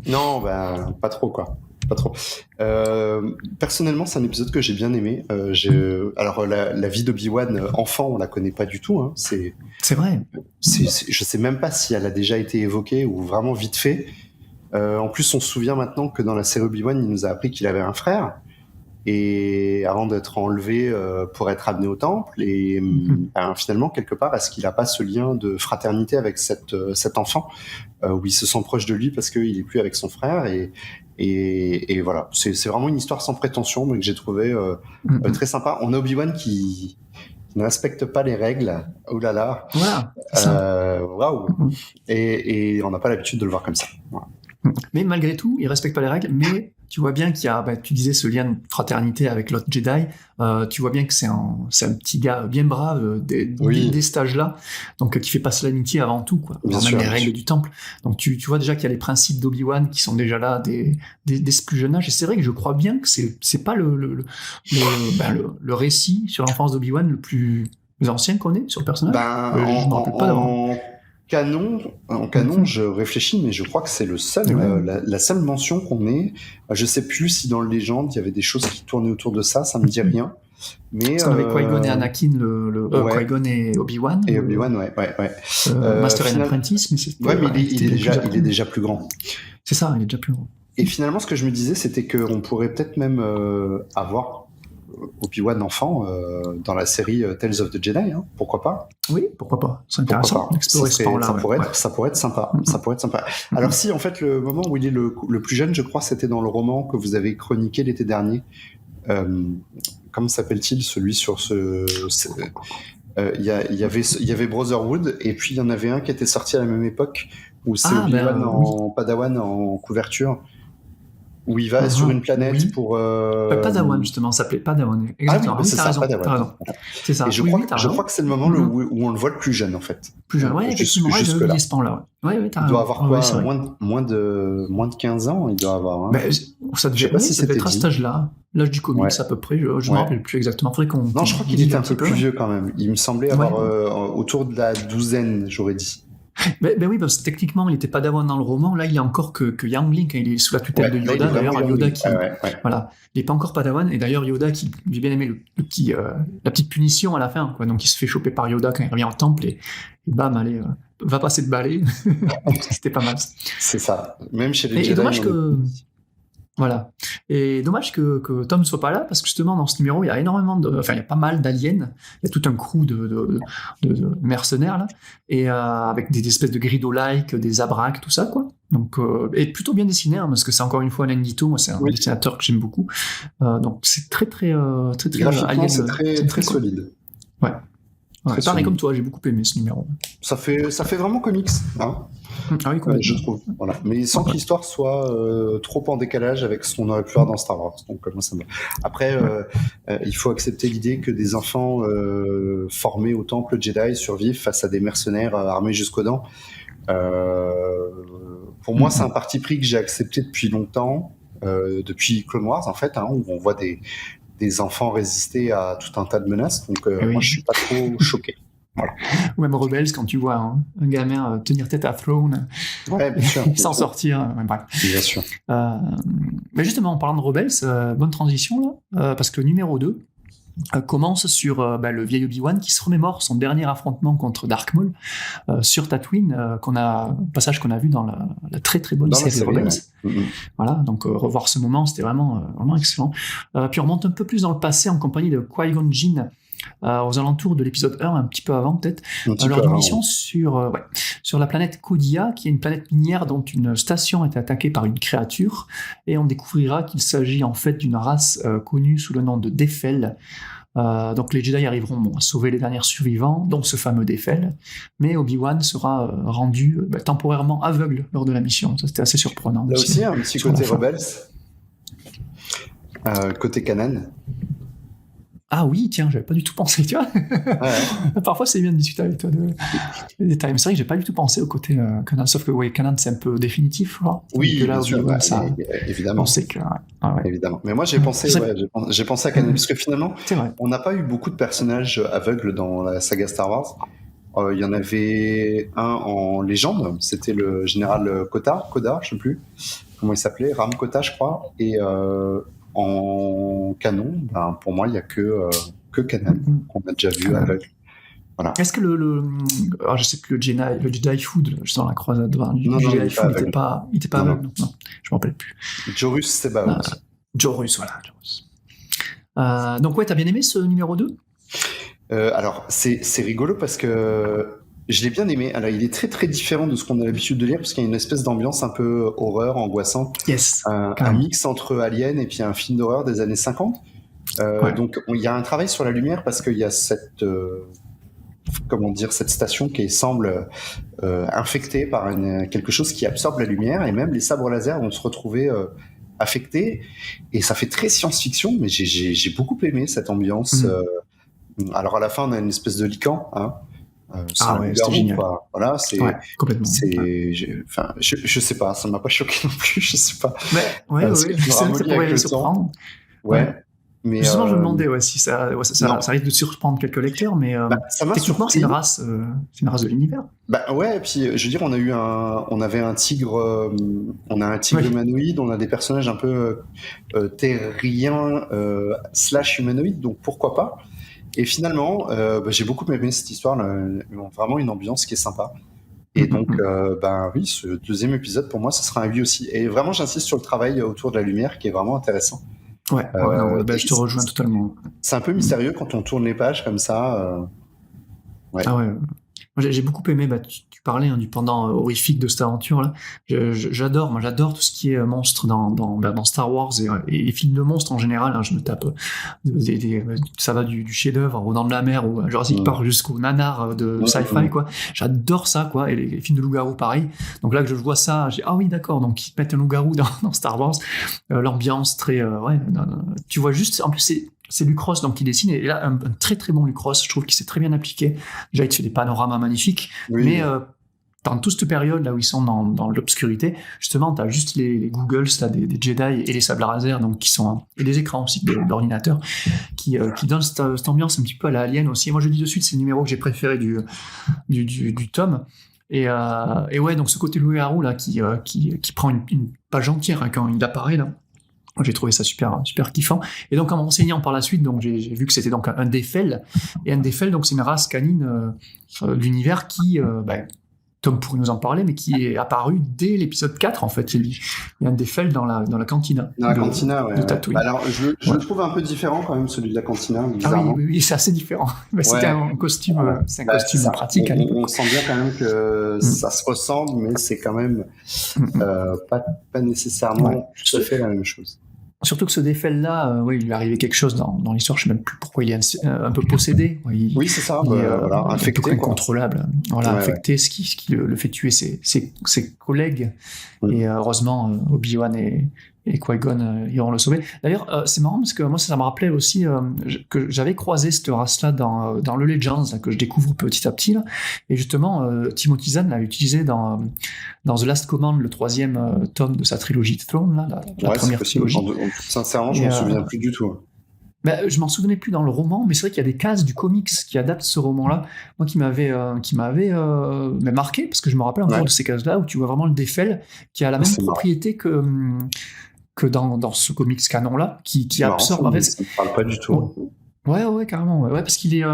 [SPEAKER 2] Non, pas trop, quoi. Pas trop. Personnellement, c'est un épisode que j'ai bien aimé. Alors, la vie d'Obi-Wan enfant, on la connaît pas du tout. Hein.
[SPEAKER 3] C'est vrai.
[SPEAKER 2] Je sais même pas si elle a déjà été évoquée ou vraiment vite fait. En plus, on se souvient maintenant que dans la série Obi-Wan, il nous a appris qu'il avait un frère, et avant d'être enlevé pour être amené au temple, et finalement, quelque part, est-ce qu'il n'a pas ce lien de fraternité avec cet enfant, où il se sent proche de lui parce qu'il est plus avec son frère, et voilà. C'est vraiment une histoire sans prétention, mais que j'ai trouvé très sympa. On a Obi-Wan qui ne respecte pas les règles. Oh là là.
[SPEAKER 3] Voilà.
[SPEAKER 2] Waouh. Et on n'a pas l'habitude de le voir comme ça. Voilà.
[SPEAKER 3] Mais malgré tout, il respecte pas les règles, mais tu vois bien qu'il y a, tu disais ce lien de fraternité avec l'autre Jedi, tu vois bien que c'est un petit gars bien brave dès cet âge-là, donc qui fait passer l'amitié avant tout, quoi.
[SPEAKER 2] Bien
[SPEAKER 3] Même
[SPEAKER 2] sûr,
[SPEAKER 3] les
[SPEAKER 2] bien
[SPEAKER 3] règles
[SPEAKER 2] sûr.
[SPEAKER 3] du temple. Donc tu vois déjà qu'il y a les principes d'Obi-Wan qui sont déjà là dès ce plus jeune âge, et c'est vrai que je crois bien que c'est pas le récit sur l'enfance d'Obi-Wan le plus ancien qu'on ait sur le personnage. Je me rappelle pas d'avoir.
[SPEAKER 2] En canon, je réfléchis, mais je crois que c'est le seul, la seule mention qu'on ait. Je sais plus si dans le Légende il y avait des choses qui tournaient autour de ça, ça me dit rien. Mais
[SPEAKER 3] on avait Qui-Gon et Anakin,
[SPEAKER 2] ouais.
[SPEAKER 3] Qui-Gon et Obi-Wan.
[SPEAKER 2] Et Obi-Wan, ouais.
[SPEAKER 3] Master and Apprentice, mais c'était.
[SPEAKER 2] Ouais, mais il est déjà plus grand.
[SPEAKER 3] C'est ça, il est déjà plus grand.
[SPEAKER 2] Et finalement, ce que je me disais, c'était qu'on pourrait peut-être même avoir Obi-Wan enfant dans la série Tales of the Jedi, hein. Pourquoi pas?
[SPEAKER 3] Oui, pourquoi pas. C'est intéressant d'explorer ce pan-là.
[SPEAKER 2] Ça pourrait être sympa. Ça pourrait être sympa. Alors si, en fait, le moment où il est le plus jeune, je crois, c'était dans le roman que vous avez chroniqué l'été dernier. Comment s'appelle-t-il, celui sur il y avait Brotherhood, et puis il y en avait un qui était sorti à la même époque, où c'est Obi-Wan en Padawan en couverture, où il va sur une planète pour...
[SPEAKER 3] Padawan, justement, ça s'appelait Padawan. Exactement.
[SPEAKER 2] C'est ça, Padawan.
[SPEAKER 3] C'est ça.
[SPEAKER 2] Et je crois que c'est le moment où on le voit le plus jeune, en fait.
[SPEAKER 3] Plus jeune, ouais, effectivement. Ouais, j'avais oublié ce pan-là.
[SPEAKER 2] Il doit avoir quoi, moins de 15 ans, il doit avoir. Hein.
[SPEAKER 3] Ça devait être à cet âge-là, l'âge du comics à peu près. Je ne me rappelle plus exactement.
[SPEAKER 2] Non, je crois qu'il était un peu plus vieux quand même. Il me semblait avoir autour de la douzaine, j'aurais dit.
[SPEAKER 3] Ben oui, parce que techniquement, il n'était pas Padawan dans le roman. Là, il est encore que Youngling. Il est sous la tutelle de Yoda. D'ailleurs, Yoda qui, voilà, il n'est pas encore Padawan. Et d'ailleurs, Yoda qui, j'ai bien aimé la petite punition à la fin, quoi. Donc, il se fait choper par Yoda quand il revient au temple et bam, allez, va passer de balai. C'était pas mal.
[SPEAKER 2] C'est ça. Même chez les Jedi.
[SPEAKER 3] Et dommage que. Voilà. Et dommage que Tom soit pas là, parce que justement, dans ce numéro, il y a il y a pas mal d'aliens. Il y a tout un crew de mercenaires, là. Et avec des espèces de grido-like, des abraques, tout ça, quoi. Donc, et plutôt bien dessiné, hein, parce que c'est encore une fois Alain Guiteau. Moi, c'est un dessinateur que j'aime beaucoup. Donc, c'est très
[SPEAKER 2] graphiquement, c'est très solide.
[SPEAKER 3] Ouais. Pareil comme toi, j'ai beaucoup aimé ce numéro.
[SPEAKER 2] Ça fait vraiment comics, hein.
[SPEAKER 3] Ah oui,
[SPEAKER 2] je trouve. Voilà. Mais sans que l'histoire soit trop en décalage avec ce qu'on aurait pu voir dans Star Wars. Donc moi ça me... Après, il faut accepter l'idée que des enfants formés au temple Jedi survivent face à des mercenaires armés jusqu'aux dents. Pour moi, c'est un parti pris que j'ai accepté depuis longtemps, depuis Clone Wars en fait, hein, où on voit des enfants résister à tout un tas de menaces. Donc moi, je suis pas trop choqué. Voilà.
[SPEAKER 3] Ou même Rebels, quand tu vois un gamin tenir tête à Throne,
[SPEAKER 2] bien sûr,
[SPEAKER 3] s'en sortir. Bref.
[SPEAKER 2] Bien sûr.
[SPEAKER 3] Mais justement, en parlant de Rebels, bonne transition là, parce que le numéro 2 commence sur le vieil Obi-Wan qui se remémore son dernier affrontement contre Dark Maul sur Tatooine, passage qu'on a vu dans la très très bonne série Rebels. Voilà, donc revoir ce moment, c'était vraiment excellent. Puis on remonte un peu plus dans le passé en compagnie de Qui-Gon Jinn, aux alentours de l'épisode 1, un petit peu avant peut-être, lors d'une mission sur la planète Kodia, qui est une planète minière dont une station est attaquée par une créature, et on découvrira qu'il s'agit en fait d'une race connue sous le nom de Defel. Donc les Jedi arriveront à sauver les derniers survivants, dont ce fameux Defel, mais Obi-Wan sera rendu temporairement aveugle lors de la mission. Ça, c'était assez surprenant.
[SPEAKER 2] Là aussi, un petit côté Rebels, côté canon.
[SPEAKER 3] Ah oui, tiens, j'avais pas du tout pensé, tu vois. Parfois, c'est bien de discuter avec toi des détails. Mais c'est vrai que j'ai pas du tout pensé au côté canon, sauf que canon, c'est un peu définitif.
[SPEAKER 2] Oui,
[SPEAKER 3] que là,
[SPEAKER 2] bien sûr, évidemment.
[SPEAKER 3] On sait que...
[SPEAKER 2] Évidemment. Mais moi, j'ai pensé à canon, parce que finalement, on n'a pas eu beaucoup de personnages aveugles dans la saga Star Wars. Il y en avait un en légende, c'était le général Koda, je sais plus comment il s'appelait, Ram Kota, je crois, et en canon, pour moi, il n'y a que Kanan qu'on a déjà vu aveugle. Voilà.
[SPEAKER 3] Est-ce que alors je sais que le Jedi Food, je sens la croisade devant le Jedi Food, il n'était pas aveugle. Non, je me rappelle plus.
[SPEAKER 2] Jorus Sebaot.
[SPEAKER 3] Jorus, voilà. Jorus. Donc ouais, t'as bien aimé ce numéro 2 ?
[SPEAKER 2] Alors, c'est rigolo parce que je l'ai bien aimé. Alors, il est très très différent de ce qu'on a l'habitude de lire parce qu'il y a une espèce d'ambiance un peu horreur, angoissante.
[SPEAKER 3] Yes.
[SPEAKER 2] Un mix entre Alien et puis un film d'horreur des années 50. Donc, il y a un travail sur la lumière parce qu'il y a cette comment dire, cette station qui semble infectée par quelque chose qui absorbe la lumière, et même les sabres laser vont se retrouver affectés, et ça fait très science-fiction, mais j'ai beaucoup aimé cette ambiance. Alors à la fin, on a une espèce de lican, hein. C'est un
[SPEAKER 3] c'était
[SPEAKER 2] loup-garou,
[SPEAKER 3] génial.
[SPEAKER 2] quoi. Voilà, c'est,
[SPEAKER 3] Complètement.
[SPEAKER 2] je sais pas, ça m'a pas choqué non plus, je sais pas.
[SPEAKER 3] Mais,
[SPEAKER 2] Parce que tu me
[SPEAKER 3] ça
[SPEAKER 2] ramollis avec
[SPEAKER 3] pourrait
[SPEAKER 2] le
[SPEAKER 3] surprendre.
[SPEAKER 2] temps. Ouais. Mais
[SPEAKER 3] Justement, je me demandais si ça risque de surprendre quelques lecteurs, mais
[SPEAKER 2] ça m'a
[SPEAKER 3] techniquement,
[SPEAKER 2] surpris.
[SPEAKER 3] c'est une race de l'univers.
[SPEAKER 2] Ouais, et puis je veux dire, on avait un tigre, on a un tigre humanoïde, on a des personnages un peu terriens / humanoïdes, donc pourquoi pas. Et finalement, j'ai beaucoup aimé cette histoire, vraiment une ambiance qui est sympa. Et donc, oui, ce deuxième épisode, pour moi, ça sera un oui aussi. Et vraiment, j'insiste sur le travail autour de la lumière, qui est vraiment intéressant.
[SPEAKER 3] Je te rejoins totalement.
[SPEAKER 2] C'est un peu mystérieux quand on tourne les pages comme ça.
[SPEAKER 3] Ah ouais. Moi, j'ai beaucoup aimé, tu parlais du pendant horrifique de cette aventure-là. J'adore tout ce qui est monstre dans Star Wars et films de monstres en général. Hein, je me tape ça va du chef-d'œuvre au Dents de la Mer ou Jurassic Park jusqu'au nanar de sci-fi, quoi. J'adore ça, quoi. Et les films de loup-garou, pareil. Donc là que je vois ça, ah oui, d'accord. Donc ils mettent un loup-garou dans Star Wars. L'ambiance très, tu vois juste, en plus c'est Luc Ross donc qui dessine, et là un très très bon Luc Ross, je trouve qu'il s'est très bien appliqué. Déjà il te fait des panoramas magnifiques, mais dans toute cette période là où ils sont dans l'obscurité, justement t'as juste les Googles, t'as des Jedi et les sables laser, donc qui sont, et des écrans aussi d'ordinateur qui donnent cette ambiance un petit peu à la Alien aussi. Et moi je dis de suite, c'est le numéro que j'ai préféré du tome. Et ouais, donc ce côté loup-garou là qui prend une page entière, hein, quand il apparaît là. J'ai trouvé ça super kiffant. Et donc, en m'enseignant par la suite, donc j'ai vu que c'était donc un Defel. Et un Defel, donc c'est une race canine de l'univers qui, Tom pourrait nous en parler, mais qui est apparu dès l'épisode 4, en fait. Il y a un Defel dans la cantina.
[SPEAKER 2] Dans la cantina,
[SPEAKER 3] de Tatooine.
[SPEAKER 2] Alors, je le trouve un peu différent quand même, celui de la cantina, bizarrement.
[SPEAKER 3] Ah oui, c'est assez différent. C'était un costume, c'est un costume pratique à l'époque.
[SPEAKER 2] On sent bien quand même que ça se ressemble, mais c'est quand même pas nécessairement tout à fait la même chose.
[SPEAKER 3] Surtout que ce Defel-là, il lui est arrivé quelque chose dans l'histoire, je ne sais même plus pourquoi il est un peu possédé.
[SPEAKER 2] Oui, c'est ça, infecté.
[SPEAKER 3] Incontrôlable. Infecté, ce qui le fait tuer ses collègues. Et heureusement, Obi-Wan et Qui-Gon iront le sauver. D'ailleurs, c'est marrant parce que moi, ça me rappelait aussi que j'avais croisé cette race-là dans le Legends, là, que je découvre petit à petit. Là. Et justement, Timothy Zahn l'a utilisé dans The Last Command, le 3e tome de sa trilogie de Throne, là, la première trilogie.
[SPEAKER 2] Sincèrement, je ne m'en souviens plus du tout.
[SPEAKER 3] Je m'en souvenais plus dans le roman, mais c'est vrai qu'il y a des cases du comics qui adaptent ce roman-là, moi qui m'avait marqué, parce que je me rappelle encore de ces cases-là où tu vois vraiment le Defel qui a la même propriété que dans ce comics canon-là, qui absorbe.
[SPEAKER 2] Ça ne me parle pas du tout.
[SPEAKER 3] Ouais, carrément. Ouais, parce qu'il est,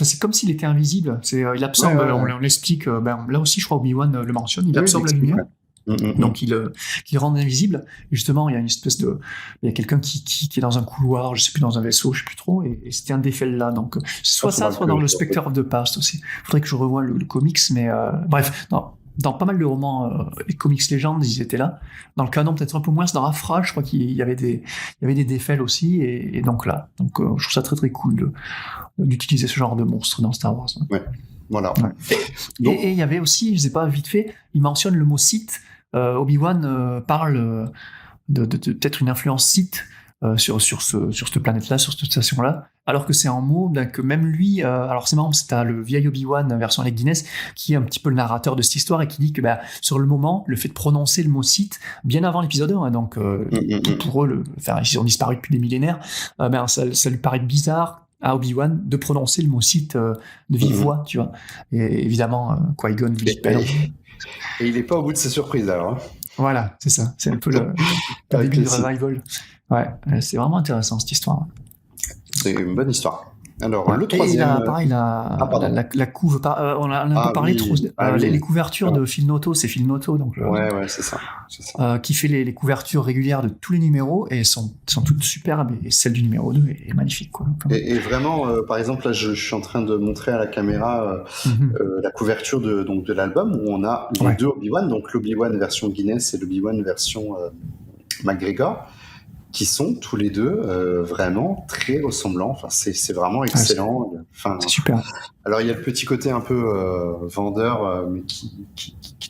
[SPEAKER 3] c'est comme s'il était invisible. Il absorbe. On l'explique. Là aussi, je crois Obi-Wan le mentionne. Il absorbe la lumière. Donc il rend invisible. Et justement, il y a une espèce il y a quelqu'un qui est dans un couloir, je sais plus, dans un vaisseau, je sais plus trop, et c'était un Defel là. Donc soit dans le Spectre of the Past aussi. Faudrait que je revoie le comics, mais bref, dans pas mal de romans et comics légendes, ils étaient là. Dans le canon, peut-être un peu moins. Dans Afra, je crois qu'il y avait des Defel aussi, et donc là. Donc je trouve ça très très cool d'utiliser ce genre de monstre dans Star Wars.
[SPEAKER 2] Ouais. Voilà.
[SPEAKER 3] Ouais. Et il y avait aussi, je sais pas, vite fait, il mentionne le mot Sith. Obi-Wan parle de peut-être une influence Sith sur cette planète-là, sur cette station-là, alors que c'est un mot que même lui, alors c'est marrant parce que t'as le vieil Obi-Wan version Alec Guinness qui est un petit peu le narrateur de cette histoire et qui dit que sur le moment, le fait de prononcer le mot Sith bien avant l'épisode 1, donc pour eux, ils ont disparu depuis des millénaires, ça lui paraît bizarre à Obi-Wan de prononcer le mot Sith de vive voix, tu vois. Et évidemment, Qui-Gon lui pèle.
[SPEAKER 2] Et il n'est pas au bout de ses surprises alors.
[SPEAKER 3] Voilà, c'est ça. C'est un peu le début du revival. Ouais, c'est vraiment intéressant cette histoire.
[SPEAKER 2] C'est une bonne histoire. Alors, le troisième...
[SPEAKER 3] la couve... on a un peu parlé trop... les couvertures de Phil Noto, c'est Phil Noto, donc...
[SPEAKER 2] Ouais, c'est ça.
[SPEAKER 3] Qui fait les couvertures régulières de tous les numéros, et sont toutes superbes, et celle du numéro 2 est magnifique, quoi.
[SPEAKER 2] Et vraiment, par exemple, là, je suis en train de montrer à la caméra la couverture de l'album, où on a les deux Obi-Wan, donc l'Obi-Wan version Guinness et l'Obi-Wan version McGregor. qui sont tous les deux vraiment très ressemblants. Enfin, c'est vraiment excellent. Enfin,
[SPEAKER 3] C'est super.
[SPEAKER 2] alors il y a le petit côté un peu vendeur, mais qui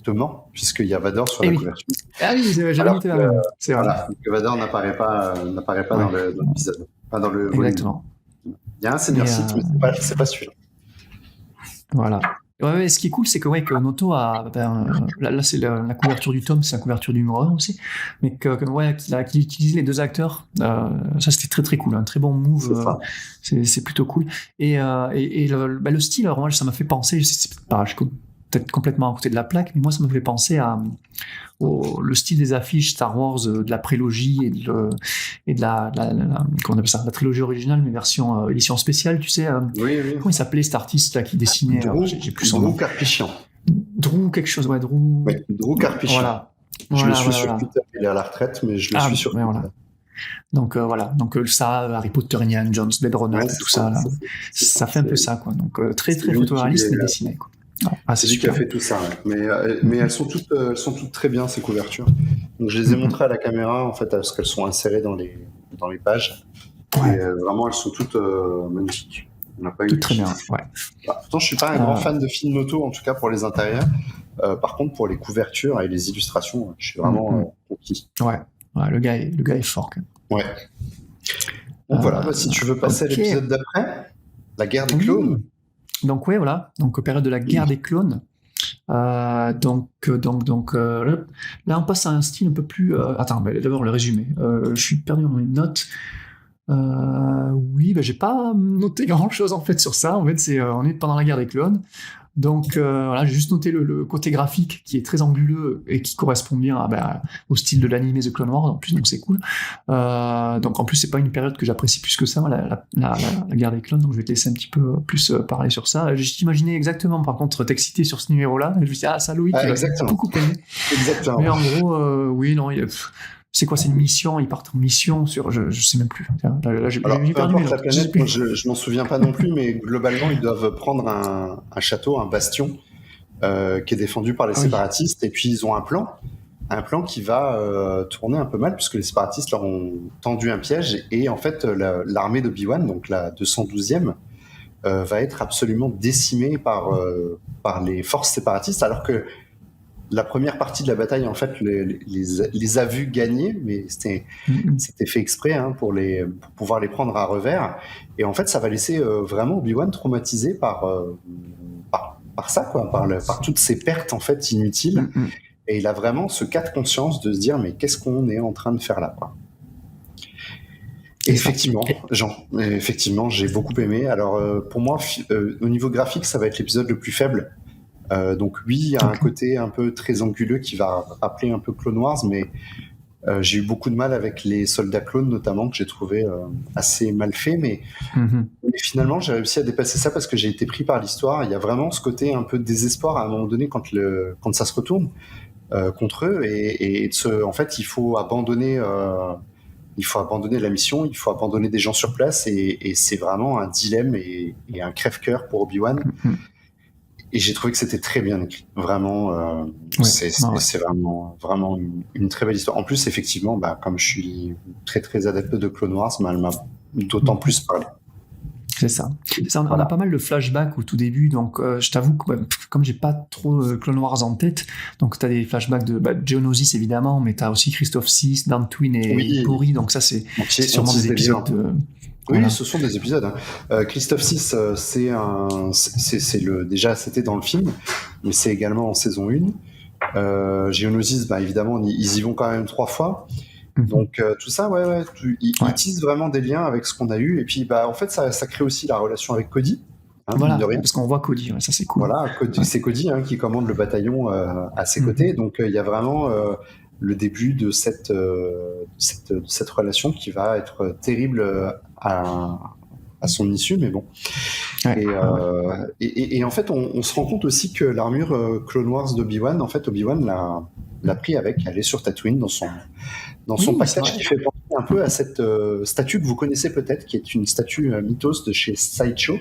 [SPEAKER 2] te ment, puisqu'il y a Vador sur la couverture.
[SPEAKER 3] Ah oui, j'avais
[SPEAKER 2] Alors
[SPEAKER 3] noté la même. C'est vrai.
[SPEAKER 2] Voilà, que Vador n'apparaît pas dans l'épisode, pas dans le volume.
[SPEAKER 3] Exactement.
[SPEAKER 2] Il y a un Senior Sith, mais c'est pas celui-là.
[SPEAKER 3] Voilà. Ouais, ce qui est cool, c'est que Noto a. Là, c'est la couverture du tome, c'est la couverture du numéro 1 aussi. Mais qu'il utilise les deux acteurs, ça c'était très très cool. Un très bon move. C'est plutôt cool. Et le style, alors moi, ça m'a fait penser. Je suis peut-être complètement à côté de la plaque, mais moi, ça m'a fait penser le style des affiches Star Wars de la prélogie et de la comment on appelle ça, la trilogie originale, mais version édition spéciale, tu sais.
[SPEAKER 2] Oui.
[SPEAKER 3] Comment il s'appelait cet artiste là qui dessinait j'ai plus son nom.
[SPEAKER 2] Drew Karpyshyn.
[SPEAKER 3] Drew quelque chose, ouais, Drew.
[SPEAKER 2] Oui, Drew Karpyshyn.
[SPEAKER 3] Voilà.
[SPEAKER 2] Je le suis sur Twitter, il est à la retraite, mais je le suis sur Twitter.
[SPEAKER 3] Voilà. Donc voilà, ça, Harry Potter, Indiana Jones, Blade Runner, tout ça, là, ça fait un peu ça, quoi. Donc très très photoréaliste mais dessiné, quoi.
[SPEAKER 2] C'est lui qui a fait tout ça, ouais. Mais elles sont toutes très bien, ces couvertures. Donc je les ai montrées à la caméra en fait parce qu'elles sont insérées dans les pages.
[SPEAKER 3] Ouais.
[SPEAKER 2] Et vraiment elles sont toutes magnifiques. On n'a pas eu
[SPEAKER 3] très bien. Ouais.
[SPEAKER 2] Pourtant je suis pas un grand fan de films Noto, en tout cas pour les intérieurs. Par contre pour les couvertures et les illustrations, je suis vraiment conquis.
[SPEAKER 3] Ouais. Le gars est fort. Quand même.
[SPEAKER 2] Ouais. Donc voilà, si tu veux passer à l'épisode d'après, la guerre des clones.
[SPEAKER 3] Donc voilà, donc période de la guerre des clones. Là on passe à un style un peu plus. Attends, d'abord le résumé. Je suis perdu dans mes notes. J'ai pas noté grand chose en fait sur ça. En fait, on est pendant la guerre des clones. Donc j'ai juste noté le côté graphique qui est très anguleux et qui correspond bien au style de l'anime The Clone Wars en plus, donc c'est cool. Donc en plus c'est pas une période que j'apprécie plus que ça, la guerre des clones, donc je vais te laisser un petit peu plus parler sur ça. J'ai imaginé exactement par contre t'exciter sur ce numéro-là, et je me suis dit ça Loïc, il va beaucoup aimer.
[SPEAKER 2] Exactement.
[SPEAKER 3] Mais en gros, c'est quoi, c'est une mission, ils partent en mission sur, je sais même plus. Là, j'ai perdu
[SPEAKER 2] la planète, moi, je m'en souviens pas non plus, mais globalement ils doivent prendre un château, un bastion qui est défendu par les séparatistes, et puis ils ont un plan qui va tourner un peu mal puisque les séparatistes leur ont tendu un piège, et en fait l'armée d'Obi-Wan, donc la 212e, va être absolument décimée par les forces séparatistes, alors que la première partie de la bataille, en fait, les a vus gagner, mais c'était fait exprès pour pouvoir les prendre à revers. Et en fait, ça va laisser vraiment Obi-Wan traumatisé par ça, quoi, par toutes ces pertes en fait inutiles. Et il a vraiment ce cas de conscience de se dire mais qu'est-ce qu'on est en train de faire là, quoi. Et effectivement, j'ai beaucoup aimé. Alors pour moi, au niveau graphique, ça va être l'épisode le plus faible. Donc oui, il y a un côté un peu très anguleux qui va rappeler un peu Clone Wars, mais j'ai eu beaucoup de mal avec les soldats clones notamment, que j'ai trouvé assez mal fait, mais finalement j'ai réussi à dépasser ça parce que j'ai été pris par l'histoire. Il y a vraiment ce côté un peu de désespoir à un moment donné quand ça se retourne contre eux, et en fait il faut abandonner la mission, il faut abandonner des gens sur place, et c'est vraiment un dilemme et un crève-cœur pour Obi-Wan. Et j'ai trouvé que c'était très bien écrit. Vraiment, c'est vraiment une très belle histoire. En plus, effectivement, comme je suis très très adepte de Clone Wars, elle m'a d'autant plus parlé.
[SPEAKER 3] C'est ça. On a pas mal de flashbacks au tout début, donc je t'avoue que comme j'ai pas trop Clone Wars en tête, donc t'as des flashbacks de Geonosis évidemment, mais t'as aussi Christophe 6, Dantooine et Pori, donc ça c'est sûrement des épisodes.
[SPEAKER 2] Oui, ce sont des épisodes. Christophe 6, déjà c'était dans le film, mais c'est également en saison 1. Geonosis, évidemment, ils y vont quand même 3 fois. Donc tout ça, ils tissent vraiment des liens avec ce qu'on a eu, et puis en fait ça crée aussi la relation avec Cody.
[SPEAKER 3] Parce qu'on voit Cody, ça c'est cool.
[SPEAKER 2] Voilà, c'est Cody qui commande le bataillon à ses côtés, donc il y a vraiment le début de cette relation qui va être terrible à son issue, mais bon. Et en fait, on se rend compte aussi que l'armure Clone Wars d'Obi-Wan, en fait, Obi-Wan l'a pris elle est sur Tatooine dans son package, qui fait penser un peu à cette statue que vous connaissez peut-être, qui est une statue mythos de chez Sideshow,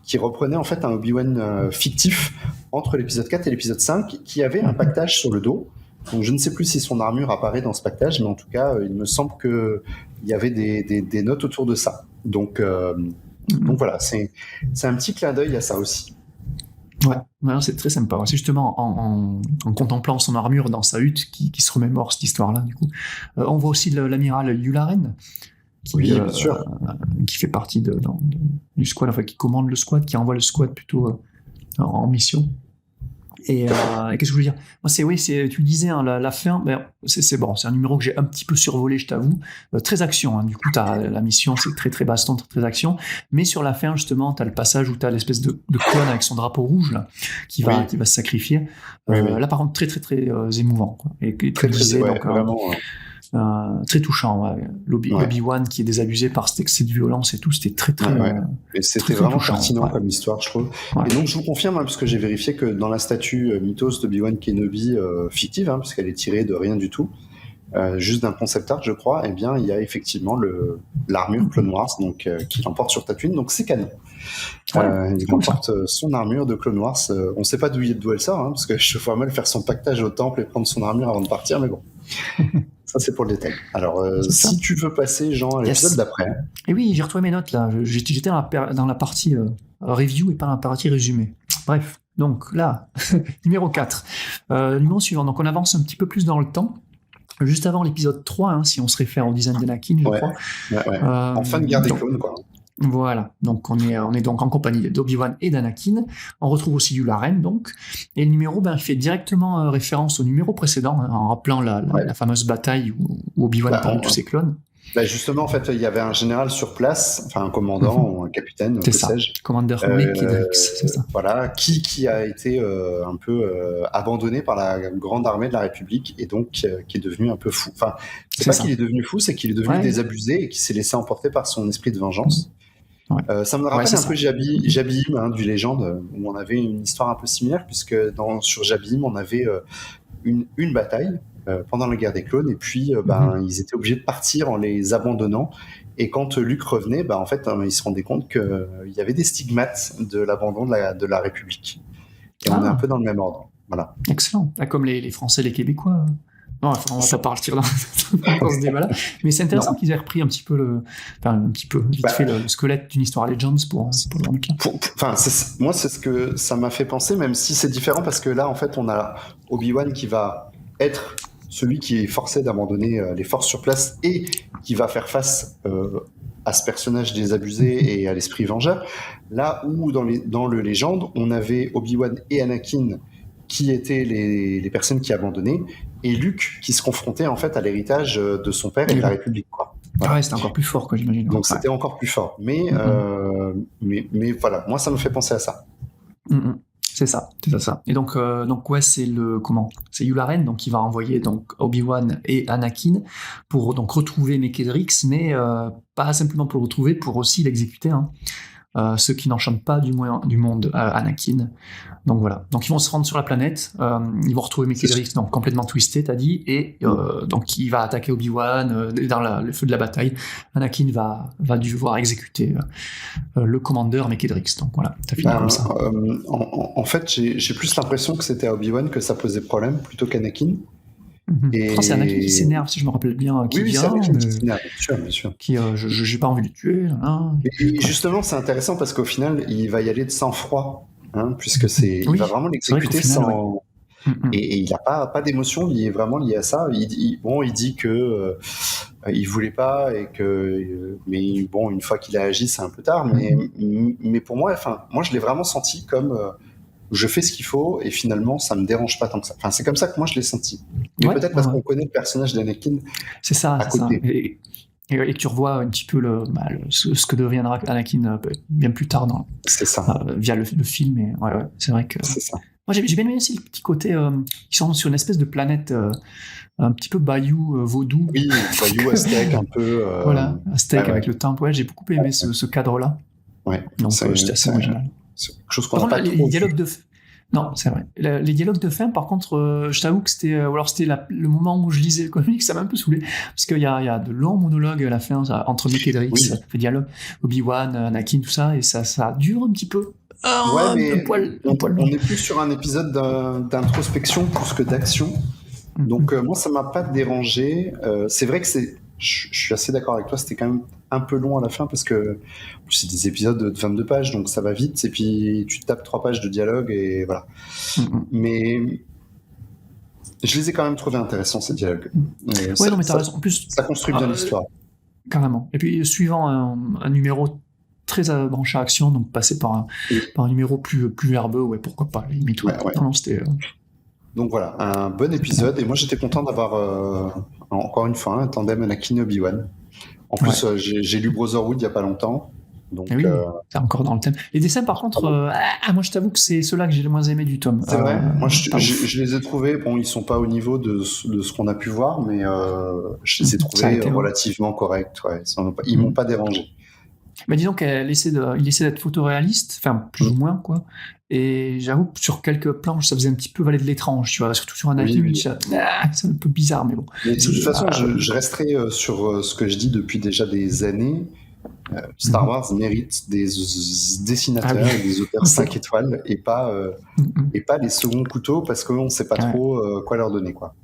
[SPEAKER 2] qui reprenait en fait un Obi-Wan fictif entre l'épisode 4 et l'épisode 5, qui avait un pactage sur le dos, Donc je ne sais plus si son armure apparaît dans ce pactage, mais en tout cas, il me semble qu'il y avait des notes autour de ça. Donc voilà, c'est un petit clin d'œil à ça aussi.
[SPEAKER 3] Ouais, c'est très sympa. C'est justement en contemplant son armure dans sa hutte qui se remémore cette histoire-là, du coup. On voit aussi l'amiral Yularen,
[SPEAKER 2] bien sûr.
[SPEAKER 3] qui fait partie du squad, enfin qui commande le squad, qui envoie le squad plutôt en mission. Et qu'est-ce que je voulais dire ? Moi, tu le disais, hein, la fin, c'est bon, c'est un numéro que j'ai un petit peu survolé, je t'avoue. Très action, hein, du coup, la mission, c'est très très baston, très action. Mais sur la fin, justement, t'as le passage où t'as l'espèce de clone avec son drapeau rouge, là, qui va se sacrifier. Là, par contre, très très très émouvant, quoi. Et
[SPEAKER 2] très
[SPEAKER 3] disais, donc,
[SPEAKER 2] vraiment.
[SPEAKER 3] très touchant, ouais. L'Obi-Wan qui est désabusé par cet excès de violence et tout, c'était très très
[SPEAKER 2] Et c'était
[SPEAKER 3] très,
[SPEAKER 2] vraiment
[SPEAKER 3] touchant,
[SPEAKER 2] pertinent comme histoire, je trouve.
[SPEAKER 3] Ouais.
[SPEAKER 2] Et donc je vous confirme, parce que j'ai vérifié que dans la statue mythos d'Obi-Wan Kenobi fictive, puisqu'elle est tirée de rien du tout, juste d'un concept art, je crois, eh bien il y a effectivement l'armure Clone Wars, donc qui l'emporte sur Tatooine, donc c'est canon. Il emporte son armure de Clone Wars. On ne sait pas d'où elle sort, parce que je vois mal faire son pactage au temple et prendre son armure avant de partir, mais bon. Ça, c'est pour le détail. Alors, si tu veux passer, Jean, à l'épisode d'après.
[SPEAKER 3] Et oui, j'ai retrouvé mes notes, là. J'étais dans la partie review et pas dans la partie résumé. Bref, donc là, numéro 4. Numéro suivant. Donc, on avance un petit peu plus dans le temps. Juste avant l'épisode 3, si on se réfère au design d'Anakin, je crois.
[SPEAKER 2] En fin de guerre des clones, quoi.
[SPEAKER 3] Voilà, donc on est donc en compagnie d'Obi-Wan et d'Anakin. On retrouve aussi Yularen, donc. Et le numéro, il fait directement référence au numéro précédent, en rappelant la fameuse bataille où Obi-Wan perd tous ses clones.
[SPEAKER 2] Justement, en fait, il y avait un général sur place, enfin un commandant ou un capitaine,
[SPEAKER 3] c'est ça, commandeur Mekedrix, c'est ça.
[SPEAKER 2] Voilà, qui a été un peu abandonné par la grande armée de la République et donc qui est devenu un peu fou. Enfin, c'est pas qu'il est devenu fou, c'est qu'il est devenu désabusé et qui s'est laissé emporter par son esprit de vengeance. Ça me rappelle un peu Jabim du Légende, où on avait une histoire un peu similaire, puisque sur Jabim, on avait une bataille pendant la guerre des clones, et puis ils étaient obligés de partir en les abandonnant. Et quand Luke revenait, en fait, ils se rendaient compte qu'il y avait des stigmates de l'abandon de la République. Et on est un peu dans le même ordre. Voilà.
[SPEAKER 3] Excellent. Comme les Français, les Québécois. Non, on va pas partir dans ce débat-là. Mais c'est intéressant qu'ils aient repris un petit peu vite fait le squelette d'une histoire Legends pour le remettre là.
[SPEAKER 2] Moi, c'est ce que ça m'a fait penser, même si c'est différent, parce que là, en fait, on a Obi-Wan qui va être celui qui est forcé d'abandonner les forces sur place et qui va faire face à ce personnage désabusé et à l'esprit vengeur. Là où, dans le Légende, on avait Obi-Wan et Anakin qui étaient les personnes qui abandonnaient, et Luke qui se confrontait en fait à l'héritage de son père et de la République, quoi. Voilà.
[SPEAKER 3] C'était encore plus fort, quoi, j'imagine.
[SPEAKER 2] Donc c'était encore plus fort. Mais voilà, moi ça me fait penser à ça.
[SPEAKER 3] C'est ça. Et donc c'est Yularen donc qui va envoyer donc Obi-Wan et Anakin pour donc retrouver Mekedrix, mais pas simplement pour le retrouver, pour aussi l'exécuter. Ceux qui n'enchantent pas du monde Anakin. Donc voilà. Donc ils vont se rendre sur la planète, ils vont retrouver Mekedrix donc complètement twisté, t'as dit, et donc il va attaquer Obi-Wan dans le feu de la bataille. Anakin va devoir exécuter le commandeur Mekedrix. Donc voilà, t'as fini comme ça.
[SPEAKER 2] En fait, j'ai plus l'impression que c'était à Obi-Wan que ça posait problème plutôt qu'Anakin.
[SPEAKER 3] Et... c'est Anakin qui s'énerve, si je me rappelle bien.
[SPEAKER 2] C'est Anakin qui s'énerve, bien sûr.
[SPEAKER 3] Qui, j'ai pas envie de le tuer.
[SPEAKER 2] Et justement, c'est intéressant parce qu'au final, il va y aller de sang-froid, puisque il va vraiment l'exécuter sans. Et il n'a pas d'émotion, il est vraiment lié à ça. Il dit que il voulait pas et que, mais bon, une fois qu'il a agi, c'est un peu tard. Mais pour moi, moi, je l'ai vraiment senti comme. Je fais ce qu'il faut et finalement ça me dérange pas tant que ça. Enfin, c'est comme ça que moi je l'ai senti. Mais peut-être parce qu'on connaît le personnage d'Anakin.
[SPEAKER 3] C'est ça,
[SPEAKER 2] à côté.
[SPEAKER 3] Et que tu revois un petit peu ce que deviendra Anakin bien plus tard via le film. Et c'est vrai que.
[SPEAKER 2] C'est ça.
[SPEAKER 3] Moi j'ai bien aimé aussi le petit côté. Ils sont sur une espèce de planète un petit peu bayou vaudou.
[SPEAKER 2] Oui, bayou aztèque un peu.
[SPEAKER 3] Voilà, aztèque avec le temple. Ouais, j'ai beaucoup aimé ce cadre-là.
[SPEAKER 2] Ouais.
[SPEAKER 3] Donc c'était assez original.
[SPEAKER 2] C'est quelque chose qu'on n'a pas
[SPEAKER 3] les dialogues de non, c'est vrai. Les dialogues de fin, par contre, je t'avoue que c'était le moment où je lisais le comic, ça m'a un peu saoulé, parce qu'il y a de longs monologues à la fin entre Mekedrix, le dialogue, Obi-Wan, Anakin, tout ça, et ça dure un petit peu.
[SPEAKER 2] Mais
[SPEAKER 3] un poil long.
[SPEAKER 2] On est plus sur un épisode d'introspection plus que d'action. Donc moi, ça m'a pas dérangé. C'est vrai que je suis assez d'accord avec toi, c'était quand même un peu long à la fin parce que en plus, c'est des épisodes de 22 pages, donc ça va vite. Et puis tu tapes 3 pages de dialogue et voilà. Mais je les ai quand même trouvés intéressants, ces dialogues.
[SPEAKER 3] Ouais, non, mais t'as raison. En plus,
[SPEAKER 2] ça construit bien l'histoire.
[SPEAKER 3] Carrément. Et puis, suivant un numéro très branché à action, donc passer par un numéro plus verbeux, ouais, pourquoi pas, limite. Ouais. Non, c'était...
[SPEAKER 2] Donc voilà, un bon épisode. Et moi, j'étais content d'avoir, encore une fois, un tandem Anakin Obi-Wan. En plus, j'ai lu Brotherhood il n'y a pas longtemps. Donc,
[SPEAKER 3] oui, c'est encore dans le thème. Les dessins, par contre, moi, je t'avoue que c'est ceux-là que j'ai le moins aimé du tome.
[SPEAKER 2] C'est vrai. Moi, je les ai trouvés. Bon, ils sont pas au niveau de ce qu'on a pu voir, mais je les ai trouvés relativement corrects. Ouais. Ils m'ont pas dérangé.
[SPEAKER 3] Mais disons qu'il essaie d'être photoréaliste, enfin plus ou moins quoi. Et j'avoue que sur quelques planches, ça faisait un petit peu valet de l'étrange, tu vois, surtout sur un avis, c'est un peu bizarre, mais bon.
[SPEAKER 2] Mais de toute façon, je resterai sur ce que je dis depuis déjà des années. Star Wars mérite des dessinateurs et des auteurs 5 étoiles et pas les seconds couteaux parce qu'on ne sait pas trop quoi leur donner, quoi.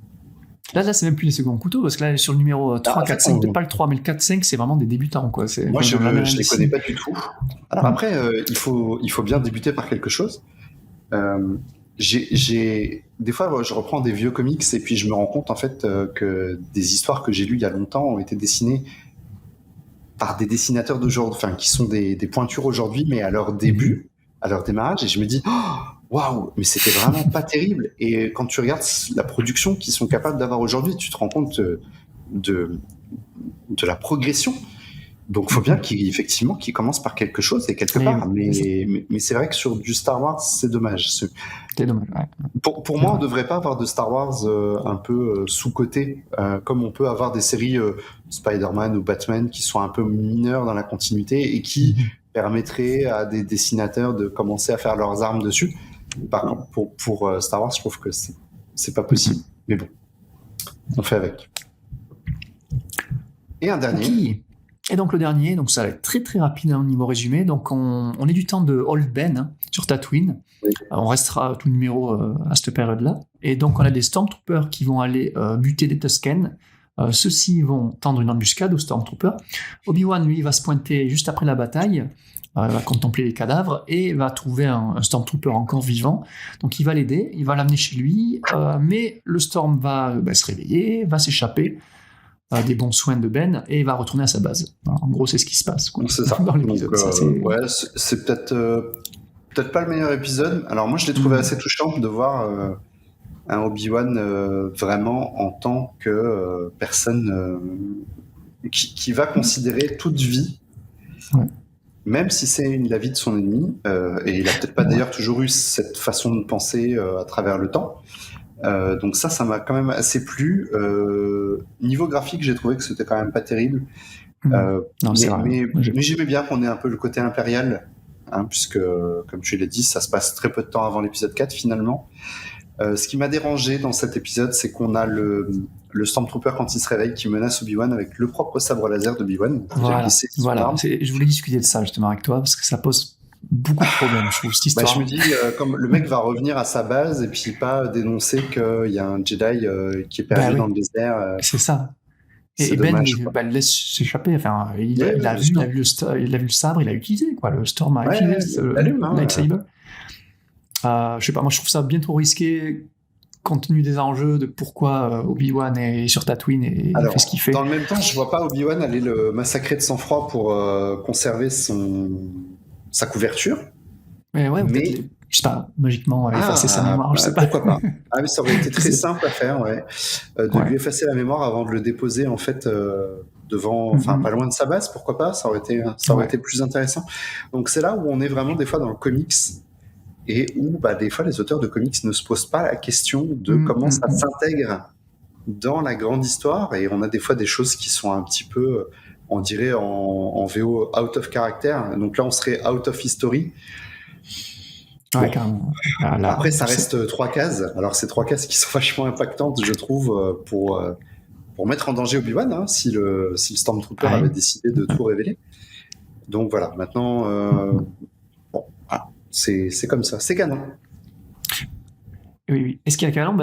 [SPEAKER 3] Là, c'est même plus les seconds couteaux, parce que là, sur le numéro 3, 4, 5, peut-être pas le 3, mais le 4, 5, c'est vraiment des débutants, quoi.
[SPEAKER 2] Moi, je les connais pas du tout. Alors après, il faut bien débuter par quelque chose. Des fois, je reprends des vieux comics et puis je me rends compte, en fait, que des histoires que j'ai lues il y a longtemps ont été dessinées par des dessinateurs d'aujourd'hui, enfin, qui sont des pointures aujourd'hui, mais à leur début, à leur démarrage, et je me dis, waouh, mais c'était vraiment pas terrible. Et quand tu regardes la production qu'ils sont capables d'avoir aujourd'hui, tu te rends compte de la progression. Donc, il faut bien qu'ils commencent par quelque chose et quelque part. Mais c'est vrai que sur du Star Wars, c'est dommage.
[SPEAKER 3] C'est dommage, ouais.
[SPEAKER 2] Pour moi, on ne devrait pas avoir de Star Wars un peu sous-coté, comme on peut avoir des séries Spider-Man ou Batman qui sont un peu mineures dans la continuité et qui permettraient à des dessinateurs de commencer à faire leurs armes dessus. Par contre, pour Star Wars, je trouve que c'est pas possible. Mais bon, on fait avec. Et un dernier.
[SPEAKER 3] Okay. Et donc le dernier, donc ça va être très très rapide au niveau résumé. Donc on est du temps de Old Ben sur Tatooine. Oui. On restera tout le numéro à cette période-là. Et donc on a des Stormtroopers qui vont aller buter des Tusken. Ceux-ci vont tendre une embuscade aux Stormtroopers. Obi-Wan, lui, va se pointer juste après la bataille. Va contempler les cadavres et va trouver un Stormtrooper encore vivant. Donc il va l'aider, il va l'amener chez lui, mais le Storm va se réveiller, va s'échapper des bons soins de Ben et va retourner à sa base. Alors, en gros, c'est ce qui se passe. Quoi.
[SPEAKER 2] C'est ça.
[SPEAKER 3] Dans l'épisode.
[SPEAKER 2] Donc, c'est peut-être pas le meilleur épisode. Alors moi, je l'ai trouvé assez touchant de voir un Obi-Wan vraiment en tant que personne qui va considérer toute vie. Ouais. Même si c'est la vie de son ennemi, et il a peut-être pas d'ailleurs toujours eu cette façon de penser à travers le temps. Donc ça m'a quand même assez plu. Niveau graphique, j'ai trouvé que c'était quand même pas terrible. Mais j'aimais bien qu'on ait un peu le côté impérial, puisque, comme tu l'as dit, ça se passe très peu de temps avant l'épisode 4 finalement. Ce qui m'a dérangé dans cet épisode, c'est qu'on a le Stormtrooper quand il se réveille qui menace Obi-Wan avec le propre sabre laser d'Obi-Wan.
[SPEAKER 3] Voilà. Je voulais discuter de ça justement avec toi parce que ça pose beaucoup de problèmes, je trouve, cette histoire.
[SPEAKER 2] Je me dis, comme le mec va revenir à sa base et puis pas dénoncer qu'il y a un Jedi qui est perdu dans le désert.
[SPEAKER 3] C'est ça. Et Ben, il laisse s'échapper. Enfin, il a vu le sabre, il l'a utilisé. Quoi. Le Storm a utilisé le lightsaber. Je sais pas, moi je trouve ça bien trop risqué compte tenu des enjeux de pourquoi Obi-Wan est sur Tatooine et fait ce qu'il fait.
[SPEAKER 2] Dans le même temps, je vois pas Obi-Wan aller le massacrer de sang-froid pour conserver sa couverture.
[SPEAKER 3] Mais je sais pas, magiquement effacer sa mémoire, je sais pas.
[SPEAKER 2] Pourquoi pas. Mais ça aurait été très simple à faire, lui effacer la mémoire avant de le déposer en fait devant, pas loin de sa base, pourquoi pas, ça aurait été plus intéressant. Donc c'est là où on est vraiment des fois dans le comics et où des fois les auteurs de comics ne se posent pas la question de comment ça s'intègre dans la grande histoire, et on a des fois des choses qui sont un petit peu, on dirait en VO, out of character, donc là on serait out of history.
[SPEAKER 3] Ouais, carrément.
[SPEAKER 2] Après ça reste 3 cases, alors ces 3 cases qui sont vachement impactantes je trouve pour mettre en danger Obi-Wan si le Stormtrooper avait décidé de tout révéler. Donc voilà, maintenant c'est comme ça, c'est canon.
[SPEAKER 3] Oui, oui. Et ce qui est canon,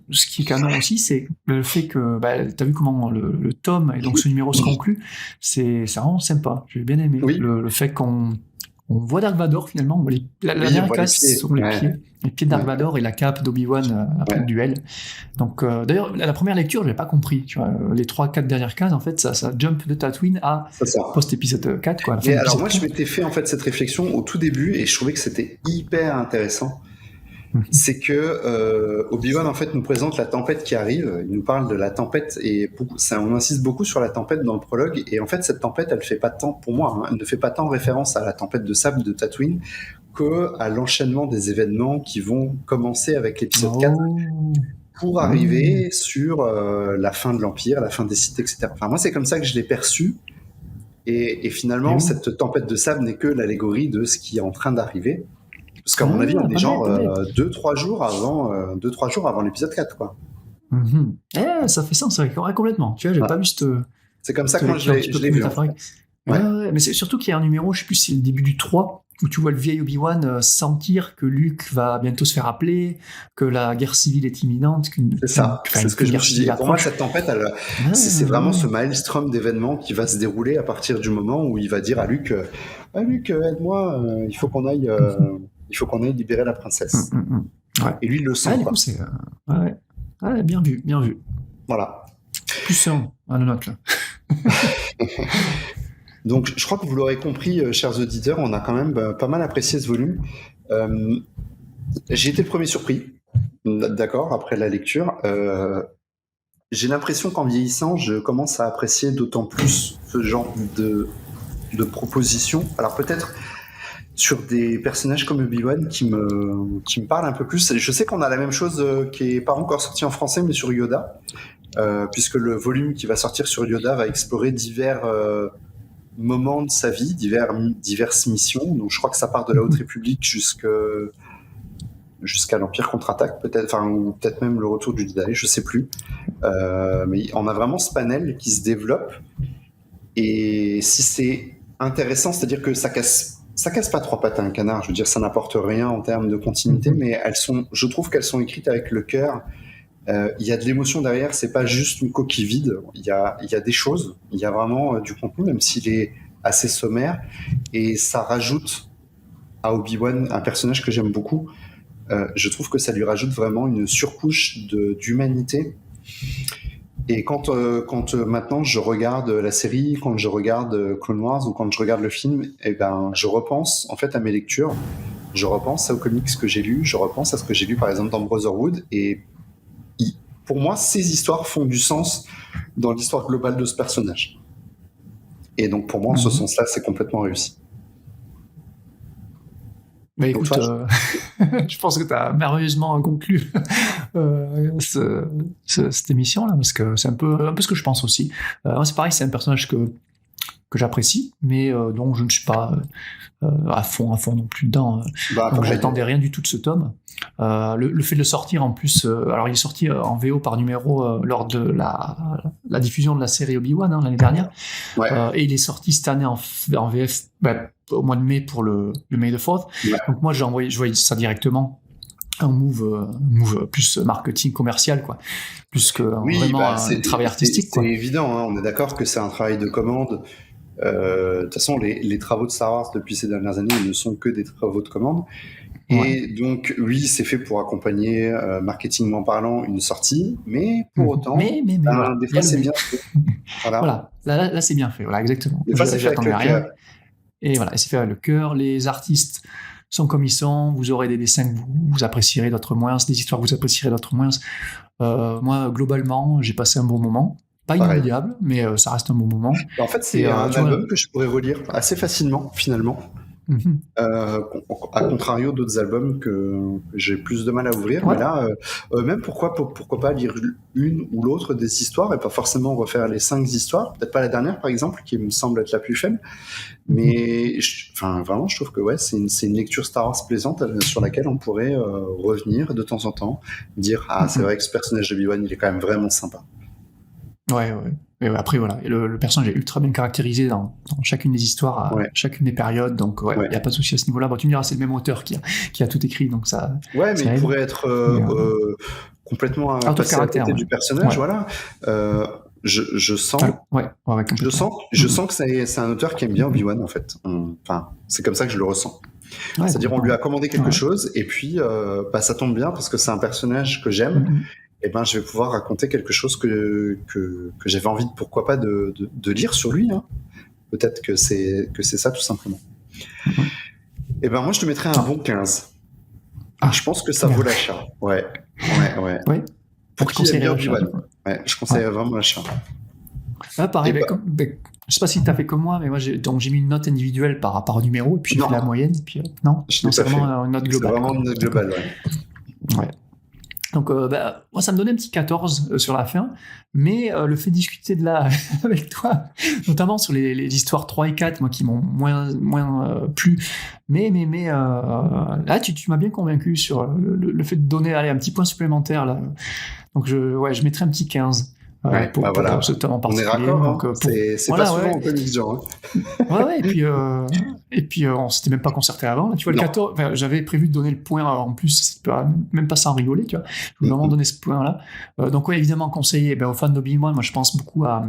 [SPEAKER 3] ce qui est canon aussi, c'est le fait que, t'as vu comment le tome et donc ce numéro se conclut, c'est vraiment sympa. J'ai bien aimé
[SPEAKER 2] Oui.
[SPEAKER 3] le fait qu'on voit Dark Vador finalement. On voit la
[SPEAKER 2] Oui,
[SPEAKER 3] dernière
[SPEAKER 2] on voit les
[SPEAKER 3] case
[SPEAKER 2] pieds.
[SPEAKER 3] sont les
[SPEAKER 2] Ouais.
[SPEAKER 3] pieds de Dark
[SPEAKER 2] Ouais.
[SPEAKER 3] Vador et la cape d'Obi-Wan après
[SPEAKER 2] Ouais.
[SPEAKER 3] le duel. Donc d'ailleurs, la première lecture, j'avais pas compris. Tu vois, les 3-4 dernières cases, en fait, ça jump de Tatooine à
[SPEAKER 2] C'est ça.
[SPEAKER 3] post-épisode 4, quoi. À la fin
[SPEAKER 2] Et
[SPEAKER 3] de
[SPEAKER 2] alors
[SPEAKER 3] l'épisode
[SPEAKER 2] moi, je
[SPEAKER 3] 4.
[SPEAKER 2] m'étais fait en fait cette réflexion au tout début et je trouvais que c'était hyper intéressant. C'est que Obi-Wan en fait nous présente la tempête qui arrive. Il nous parle de la tempête et on insiste beaucoup sur la tempête dans le prologue. Et en fait, cette tempête, elle fait pas tant, pour moi, elle ne fait pas tant référence à la tempête de sable de Tatooine que à l'enchaînement des événements qui vont commencer avec l'épisode 4 pour arriver sur la fin de l'Empire, la fin des Sith, etc. Enfin, moi, c'est comme ça que je l'ai perçu. Et finalement, cette tempête de sable n'est que l'allégorie de ce qui est en train d'arriver. Parce qu'à mon avis, on est genre 2-3 jours avant l'épisode 4, quoi.
[SPEAKER 3] Ça fait sens, ouais, complètement. Tu vois, j'ai pas vu cette...
[SPEAKER 2] C'est comme ça que moi, je l'ai vu. En fait.
[SPEAKER 3] Ouais, mais c'est surtout qu'il y a un numéro, je sais plus si c'est le début du 3, où tu vois le vieil Obi-Wan sentir que Luke va bientôt se faire appeler, que la guerre civile est imminente.
[SPEAKER 2] C'est ça, c'est ce que je me suis dit. Pour moi, cette tempête, c'est vraiment ce maelstrom d'événements qui va se dérouler à partir du moment où il va dire à Luke, Luke, aide-moi, il faut qu'on aille libérer la princesse.
[SPEAKER 3] Ouais.
[SPEAKER 2] Et lui, il le sent.
[SPEAKER 3] Du coup, c'est... Ouais, bien vu.
[SPEAKER 2] Voilà.
[SPEAKER 3] Plus serein, à la note, là.
[SPEAKER 2] Donc, je crois que vous l'aurez compris, chers auditeurs, on a quand même pas mal apprécié ce volume. J'ai été le premier surpris, d'accord, après la lecture. J'ai l'impression qu'en vieillissant, je commence à apprécier d'autant plus ce genre de propositions. Alors peut-être sur des personnages comme Obi-Wan qui me parlent un peu plus. Je sais qu'on a la même chose qui n'est pas encore sorti en français, mais sur Yoda, puisque le volume qui va sortir sur Yoda va explorer divers moments de sa vie, diverses missions. Donc je crois que ça part de la Haute République jusqu'à l'Empire contre-attaque, peut-être, ou peut-être même le retour du Jedi, je sais plus. Mais on a vraiment ce panel qui se développe. Et si c'est intéressant, c'est-à-dire que ça casse pas trois pattes à un canard. Je veux dire, ça n'apporte rien en termes de continuité, mais je trouve qu'elles sont écrites avec le cœur. Il y a de l'émotion derrière, c'est pas juste une coquille vide. Il y a des choses, il y a vraiment du contenu, même s'il est assez sommaire. Et ça rajoute à Obi-Wan un personnage que j'aime beaucoup. Je trouve que ça lui rajoute vraiment une surcouche d'humanité. Et quand maintenant je regarde la série, quand je regarde Clone Wars ou quand je regarde le film, je repense en fait à mes lectures, je repense aux comics que j'ai lus, je repense à ce que j'ai lu par exemple dans Brotherhood, et pour moi ces histoires font du sens dans l'histoire globale de ce personnage. Et donc pour moi en ce sens-là c'est complètement réussi.
[SPEAKER 3] Mais écoute, je pense que tu as merveilleusement conclu cette émission-là, parce que c'est un peu ce que je pense aussi. C'est pareil, c'est un personnage que j'apprécie, mais dont je ne suis pas à fond non plus dedans. Donc j'attendais rien du tout de ce tome. Le fait de le sortir en plus, alors il est sorti en VO par numéro lors de la diffusion de la série Obi-Wan l'année dernière, et il est sorti cette année en VF au mois de mai pour le May the 4th. Donc moi je voyais ça directement, un move plus marketing commercial, quoi, plus que vraiment un travail artistique.
[SPEAKER 2] C'est évident, hein, on est d'accord que c'est un travail de commande. De toute façon, les travaux de Star Wars depuis ces dernières années ne sont que des travaux de commande. Et donc, oui, c'est fait pour accompagner, marketingment parlant, une sortie, mais pour autant, voilà, des fois, c'est bien fait.
[SPEAKER 3] Voilà, là c'est bien fait, voilà, exactement.
[SPEAKER 2] Des fois, c'est fait avec le cœur.
[SPEAKER 3] Et voilà, c'est fait avec le cœur. Les artistes sont comme ils sont. Vous aurez des dessins que vous apprécierez, d'autres moins, des histoires que vous apprécierez, d'autres moins. Moi, globalement, j'ai passé un bon moment. Pas inoubliable, mais ça reste un bon moment.
[SPEAKER 2] En fait, c'est un album que je pourrais relire assez facilement, finalement. À contrario d'autres albums que j'ai plus de mal à ouvrir. Mais là, même pourquoi pas lire une ou l'autre des histoires et pas forcément refaire les 5 histoires. Peut-être pas la dernière, par exemple, qui me semble être la plus faible. Mais vraiment, je trouve que c'est une lecture Star Wars plaisante sur laquelle on pourrait revenir de temps en temps, dire c'est vrai que ce personnage de Obi-Wan, il est quand même vraiment sympa.
[SPEAKER 3] Ouais. Et après, voilà. Et le personnage est ultra bien caractérisé dans chacune des histoires, à chacune des périodes. Donc, il n'y a pas de souci à ce niveau-là. Bon, tu me diras, c'est le même auteur qui a tout écrit. Donc ça.
[SPEAKER 2] Ouais, mais
[SPEAKER 3] ça
[SPEAKER 2] il
[SPEAKER 3] aide.
[SPEAKER 2] pourrait être complètement passé à côté du personnage. Voilà. Je sens. Je sens que c'est un auteur qui aime bien Obi-Wan, en fait. Enfin, c'est comme ça que je le ressens. C'est-à-dire, on lui a commandé quelque chose, et puis ça tombe bien parce que c'est un personnage que j'aime. Et ben, je vais pouvoir raconter quelque chose que j'avais envie, pourquoi pas, de lire sur lui. Hein. Peut-être que c'est ça, tout simplement. Et ben, moi, je te mettrais un bon 15. Je pense que ça vaut l'achat. Ouais. Pour qui aime bien Obi-Wan. Ouais, je conseille vraiment l'achat.
[SPEAKER 3] Pareil, je sais pas si tu as fait comme moi, mais moi j'ai mis une note individuelle par rapport au numéro, et puis j'ai fait la moyenne, et puis non, c'est vraiment une note globale.
[SPEAKER 2] C'est vraiment une note globale,
[SPEAKER 3] ouais. Donc, moi, ça me donnait un petit 14 sur la fin, mais le fait de discuter avec toi, notamment sur les histoires 3 et 4, moi, qui m'ont moins plu, mais là, tu m'as bien convaincu sur le fait de donner un petit point supplémentaire, là. Donc, je mettrais un petit 15. Pour ce tome en particulier.
[SPEAKER 2] On est raccord, hein. C'est pas souvent en comics genre.
[SPEAKER 3] Et puis on s'était même pas concerté avant. Là, tu vois, le 14, j'avais prévu de donner le point en plus, même pas sans rigoler, tu vois. Je voulais vraiment donner ce point-là. Donc évidemment conseiller aux fans d'Obi-Wan, moi je pense beaucoup à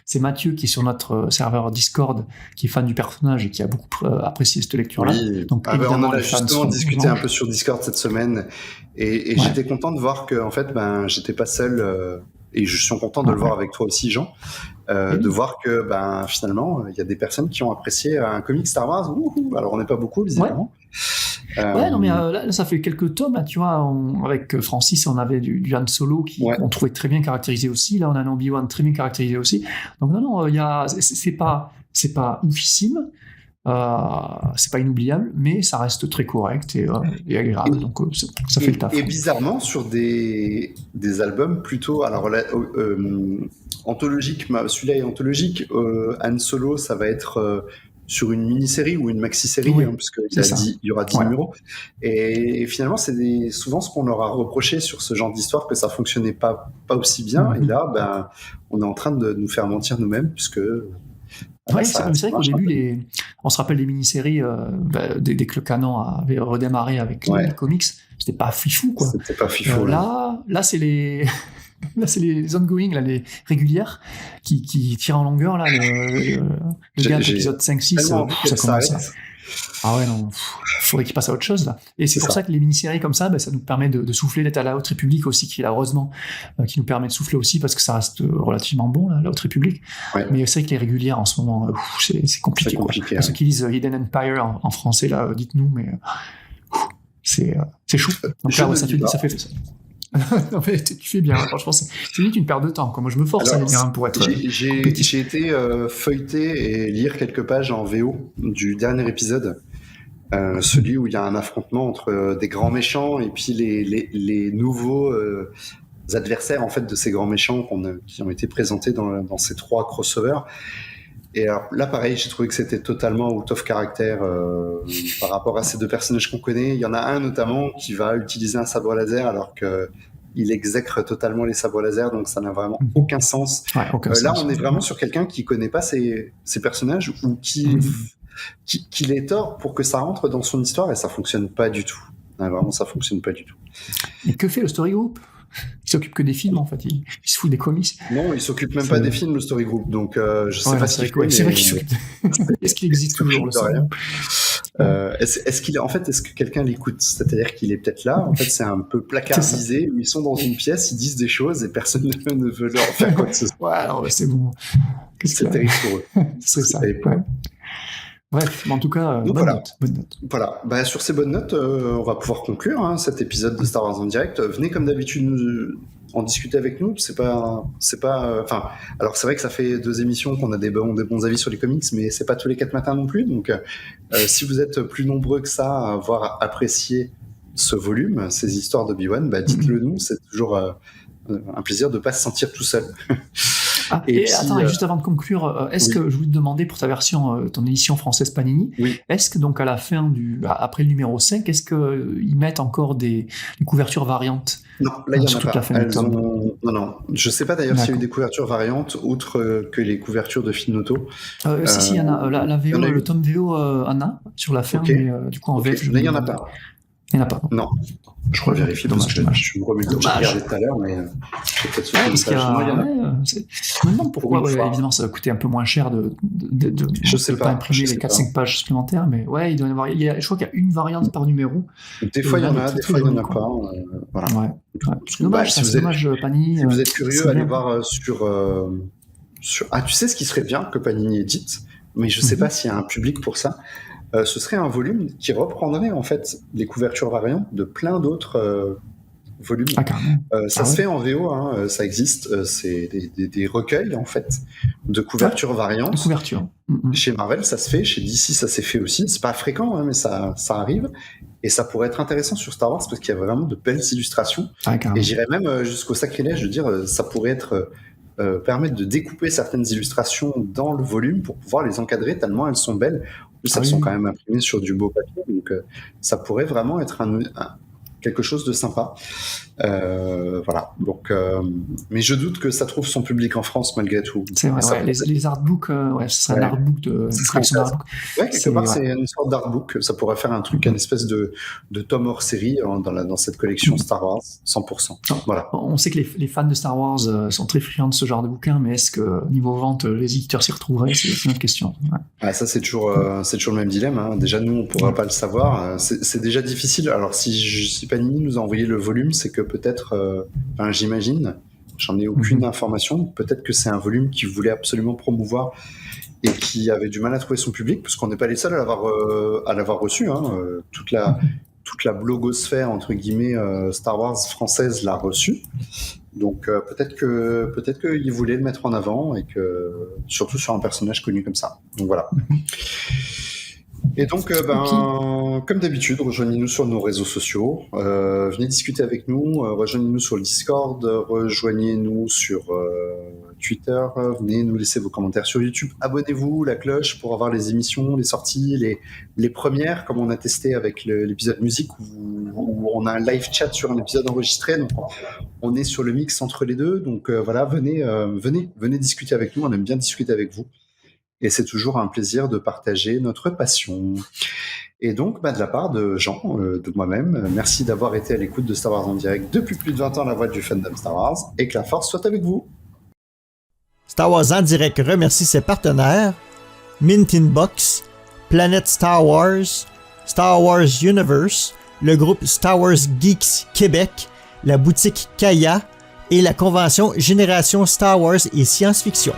[SPEAKER 3] c'est Mathieu qui est sur notre serveur Discord, qui est fan du personnage et qui a beaucoup apprécié cette lecture-là.
[SPEAKER 2] Oui.
[SPEAKER 3] Donc
[SPEAKER 2] on en a justement discuté un peu sur Discord cette semaine, et j'étais content de voir que en fait, j'étais pas seul. Et je suis content de le voir avec toi aussi, Jean, de voir que finalement, il y a des personnes qui ont apprécié un comic Star Wars. Alors, on n'est pas beaucoup, visiblement.
[SPEAKER 3] Non, mais là, ça fait quelques tomes, là, tu vois. Avec Francis, on avait du Han Solo qu'on trouvait très bien caractérisé aussi. Là, on a un Obi-Wan très bien caractérisé aussi. Donc, non, c'est pas oufissime. C'est pas inoubliable, mais ça reste très correct et agréable, donc ça fait le taf.
[SPEAKER 2] Et bizarrement, sur des albums plutôt, alors anthologique, celui-là est anthologique, Han Solo, ça va être sur une mini-série ou une maxi-série, puisqu'il y aura 10 numéros. Et finalement, c'est souvent ce qu'on leur a reproché sur ce genre d'histoire, que ça fonctionnait pas aussi bien. Et là, on est en train de nous faire mentir nous-mêmes, puisque...
[SPEAKER 3] c'est vrai qu'au début, on se rappelle des mini-séries, dès que le canon avait redémarré avec les comics, c'était pas fifou, quoi.
[SPEAKER 2] C'était pas fifou.
[SPEAKER 3] Là, c'est les... Là, c'est les ongoing, là, les régulières, qui tirent en longueur, là, le gars de l'épisode 5-6, ça commence. Ah ouais, non, faudrait qu'il passe à autre chose, là. Et c'est pour ça que les mini-séries comme ça, ça nous permet de souffler, d'être à la Haute République aussi, qui est là, heureusement, qui nous permet de souffler aussi, parce que ça reste relativement bon, là, la Haute République. Mais c'est vrai que les régulières, en ce moment, c'est compliqué, quoi. Pour ceux qui lisent Hidden Empire en français, là, dites-nous, mais c'est chaud. Donc là, ça fait ça. Non, mais tu fais bien, franchement, c'est limite une perte de temps, quoi. Moi, je me force à lire pour être.
[SPEAKER 2] J'ai été feuilleter et lire quelques pages en VO du dernier épisode, celui où il y a un affrontement entre des grands méchants et puis les nouveaux adversaires en fait de ces grands méchants qui ont été présentés dans ces 3 crossovers. Et alors là, pareil, j'ai trouvé que c'était totalement out of character par rapport à ces 2 personnages qu'on connaît. Il y en a un notamment qui va utiliser un sabre laser alors qu'il exècre totalement les sabres laser, donc ça n'a vraiment aucun sens. Là, on est vraiment sur quelqu'un qui connaît pas ces personnages ou qui les tord pour que ça rentre dans son histoire, et ça fonctionne pas du tout. Vraiment, ça fonctionne pas du tout.
[SPEAKER 3] Et que fait le Story Group ? Il s'occupe que des films, en fait. Il se fout des comics.
[SPEAKER 2] Non, il s'occupe même pas des films, le Story Group. Donc, je sais pas ce qu'il fait.
[SPEAKER 3] C'est vrai qu'il s'occupe. Est-ce qu'il existe toujours, le Story Group ?
[SPEAKER 2] Est-ce que quelqu'un l'écoute ? C'est-à-dire qu'il est peut-être là. En fait, c'est un peu placardisé, où ils sont dans une pièce, ils disent des choses et personne ne veut leur faire quoi que ce soit.
[SPEAKER 3] Ouais, alors, c'est bon.
[SPEAKER 2] C'est terrible pour eux.
[SPEAKER 3] C'est ça. Bref, mais en tout cas, bonne note.
[SPEAKER 2] Voilà. Sur ces bonnes notes, on va pouvoir conclure cet épisode de Star Wars en direct. Venez comme d'habitude en discuter avec nous. Alors c'est vrai que ça fait 2 émissions qu'on a des bons avis sur les comics, mais c'est pas tous les 4 matins non plus. Donc, si vous êtes plus nombreux que ça à avoir apprécié ce volume, ces histoires d'Obi-Wan, dites-le nous. C'est toujours un plaisir de pas se sentir tout seul.
[SPEAKER 3] Et
[SPEAKER 2] puis,
[SPEAKER 3] attends, juste avant de conclure, est-ce que je voulais te demander pour ta version, ton édition française Panini, est-ce que donc à la fin après le numéro 5, est-ce qu'ils mettent encore des couvertures variantes?
[SPEAKER 2] Non, là il n'y en
[SPEAKER 3] sur
[SPEAKER 2] a
[SPEAKER 3] toute
[SPEAKER 2] pas.
[SPEAKER 3] la fin du tome.
[SPEAKER 2] Non. Je sais pas d'ailleurs s'il y a eu des couvertures variantes, outre que les couvertures de Finauto.
[SPEAKER 3] Si, il y en a. La VO, le tome VO en a sur la fin, mais du coup en VF.
[SPEAKER 2] Là il n'y en a pas.
[SPEAKER 3] Il n'y en a pas.
[SPEAKER 2] Non. Je revérifie parce que je me remets j'ai regardé tout à l'heure, mais j'ai peut-être sauté
[SPEAKER 3] parce qu'il y a... Je me demande pourquoi, évidemment, ça va coûter un peu moins cher de pas imprimer les 4-5 pages supplémentaires, mais ouais, il doit y avoir. Je crois qu'il y a une variante par numéro.
[SPEAKER 2] Des fois, il y en a, des fois, il n'y en a pas. Voilà.
[SPEAKER 3] Ouais. C'est dommage, c'est dommage, Panini.
[SPEAKER 2] Si vous êtes curieux, allez voir sur. Ah, tu sais ce qui serait bien que Panini édite, mais je ne sais pas s'il y a un public pour ça. Ce serait un volume qui reprendrait en fait les couvertures variantes de plein d'autres volumes. Ça se fait en VO, hein, ça existe. C'est des recueils en fait de couvertures variantes.
[SPEAKER 3] De couverture.
[SPEAKER 2] Chez Marvel, ça se fait. Chez DC, ça s'est fait aussi. C'est pas fréquent, hein, mais ça arrive. Et ça pourrait être intéressant sur Star Wars parce qu'il y a vraiment de belles illustrations. Et j'irais même jusqu'au sacrilège de dire ça pourrait être permettre de découper certaines illustrations dans le volume pour pouvoir les encadrer tellement elles sont belles. En plus, elles sont quand même imprimées sur du beau papier, donc ça pourrait vraiment être quelque chose de sympa. Voilà. Donc, mais je doute que ça trouve son public en France malgré tout.
[SPEAKER 3] C'est vrai. Les artbooks, ce serait un artbook de.
[SPEAKER 2] Quelque part, c'est une sorte d'artbook. Ça pourrait faire un truc, une espèce de tome hors série dans cette collection Star Wars, 100%. Voilà.
[SPEAKER 3] On sait que les fans de Star Wars sont très friands de ce genre de bouquin, mais est-ce que niveau vente, les éditeurs s'y retrouveraient? C'est une autre question.
[SPEAKER 2] Ça, c'est toujours le même dilemme. Hein. Déjà, nous, on pourra pas le savoir. C'est déjà difficile. Alors, si Panini nous a envoyé le volume, c'est que peut-être, j'imagine, j'en ai aucune information, peut-être que c'est un volume qu'il voulait absolument promouvoir et qui avait du mal à trouver son public, parce qu'on n'est pas les seuls à l'avoir reçu. Hein. Toute la blogosphère, entre guillemets, Star Wars française l'a reçu. Donc peut-être qu'il voulait le mettre en avant, et que surtout sur un personnage connu comme ça. Donc voilà. Et donc, comme d'habitude, rejoignez-nous sur nos réseaux sociaux, venez discuter avec nous, rejoignez-nous sur le Discord, rejoignez-nous sur Twitter, venez nous laisser vos commentaires sur YouTube, abonnez-vous, la cloche pour avoir les émissions, les sorties, les premières, comme on a testé avec l'épisode musique, où on a un live chat sur un épisode enregistré, donc on est sur le mix entre les deux, donc voilà, venez discuter avec nous, on aime bien discuter avec vous. Et c'est toujours un plaisir de partager notre passion. Et donc, de la part de Jean, de moi-même, merci d'avoir été à l'écoute de Star Wars en direct depuis plus de 20 ans, la voix du fandom Star Wars, et que la force soit avec vous.
[SPEAKER 6] Star Wars en direct remercie ses partenaires, Mint Inbox, Planète Star Wars Universe, le groupe Star Wars Geeks Québec, la boutique Kaya et la convention Génération Star Wars et Science-Fiction.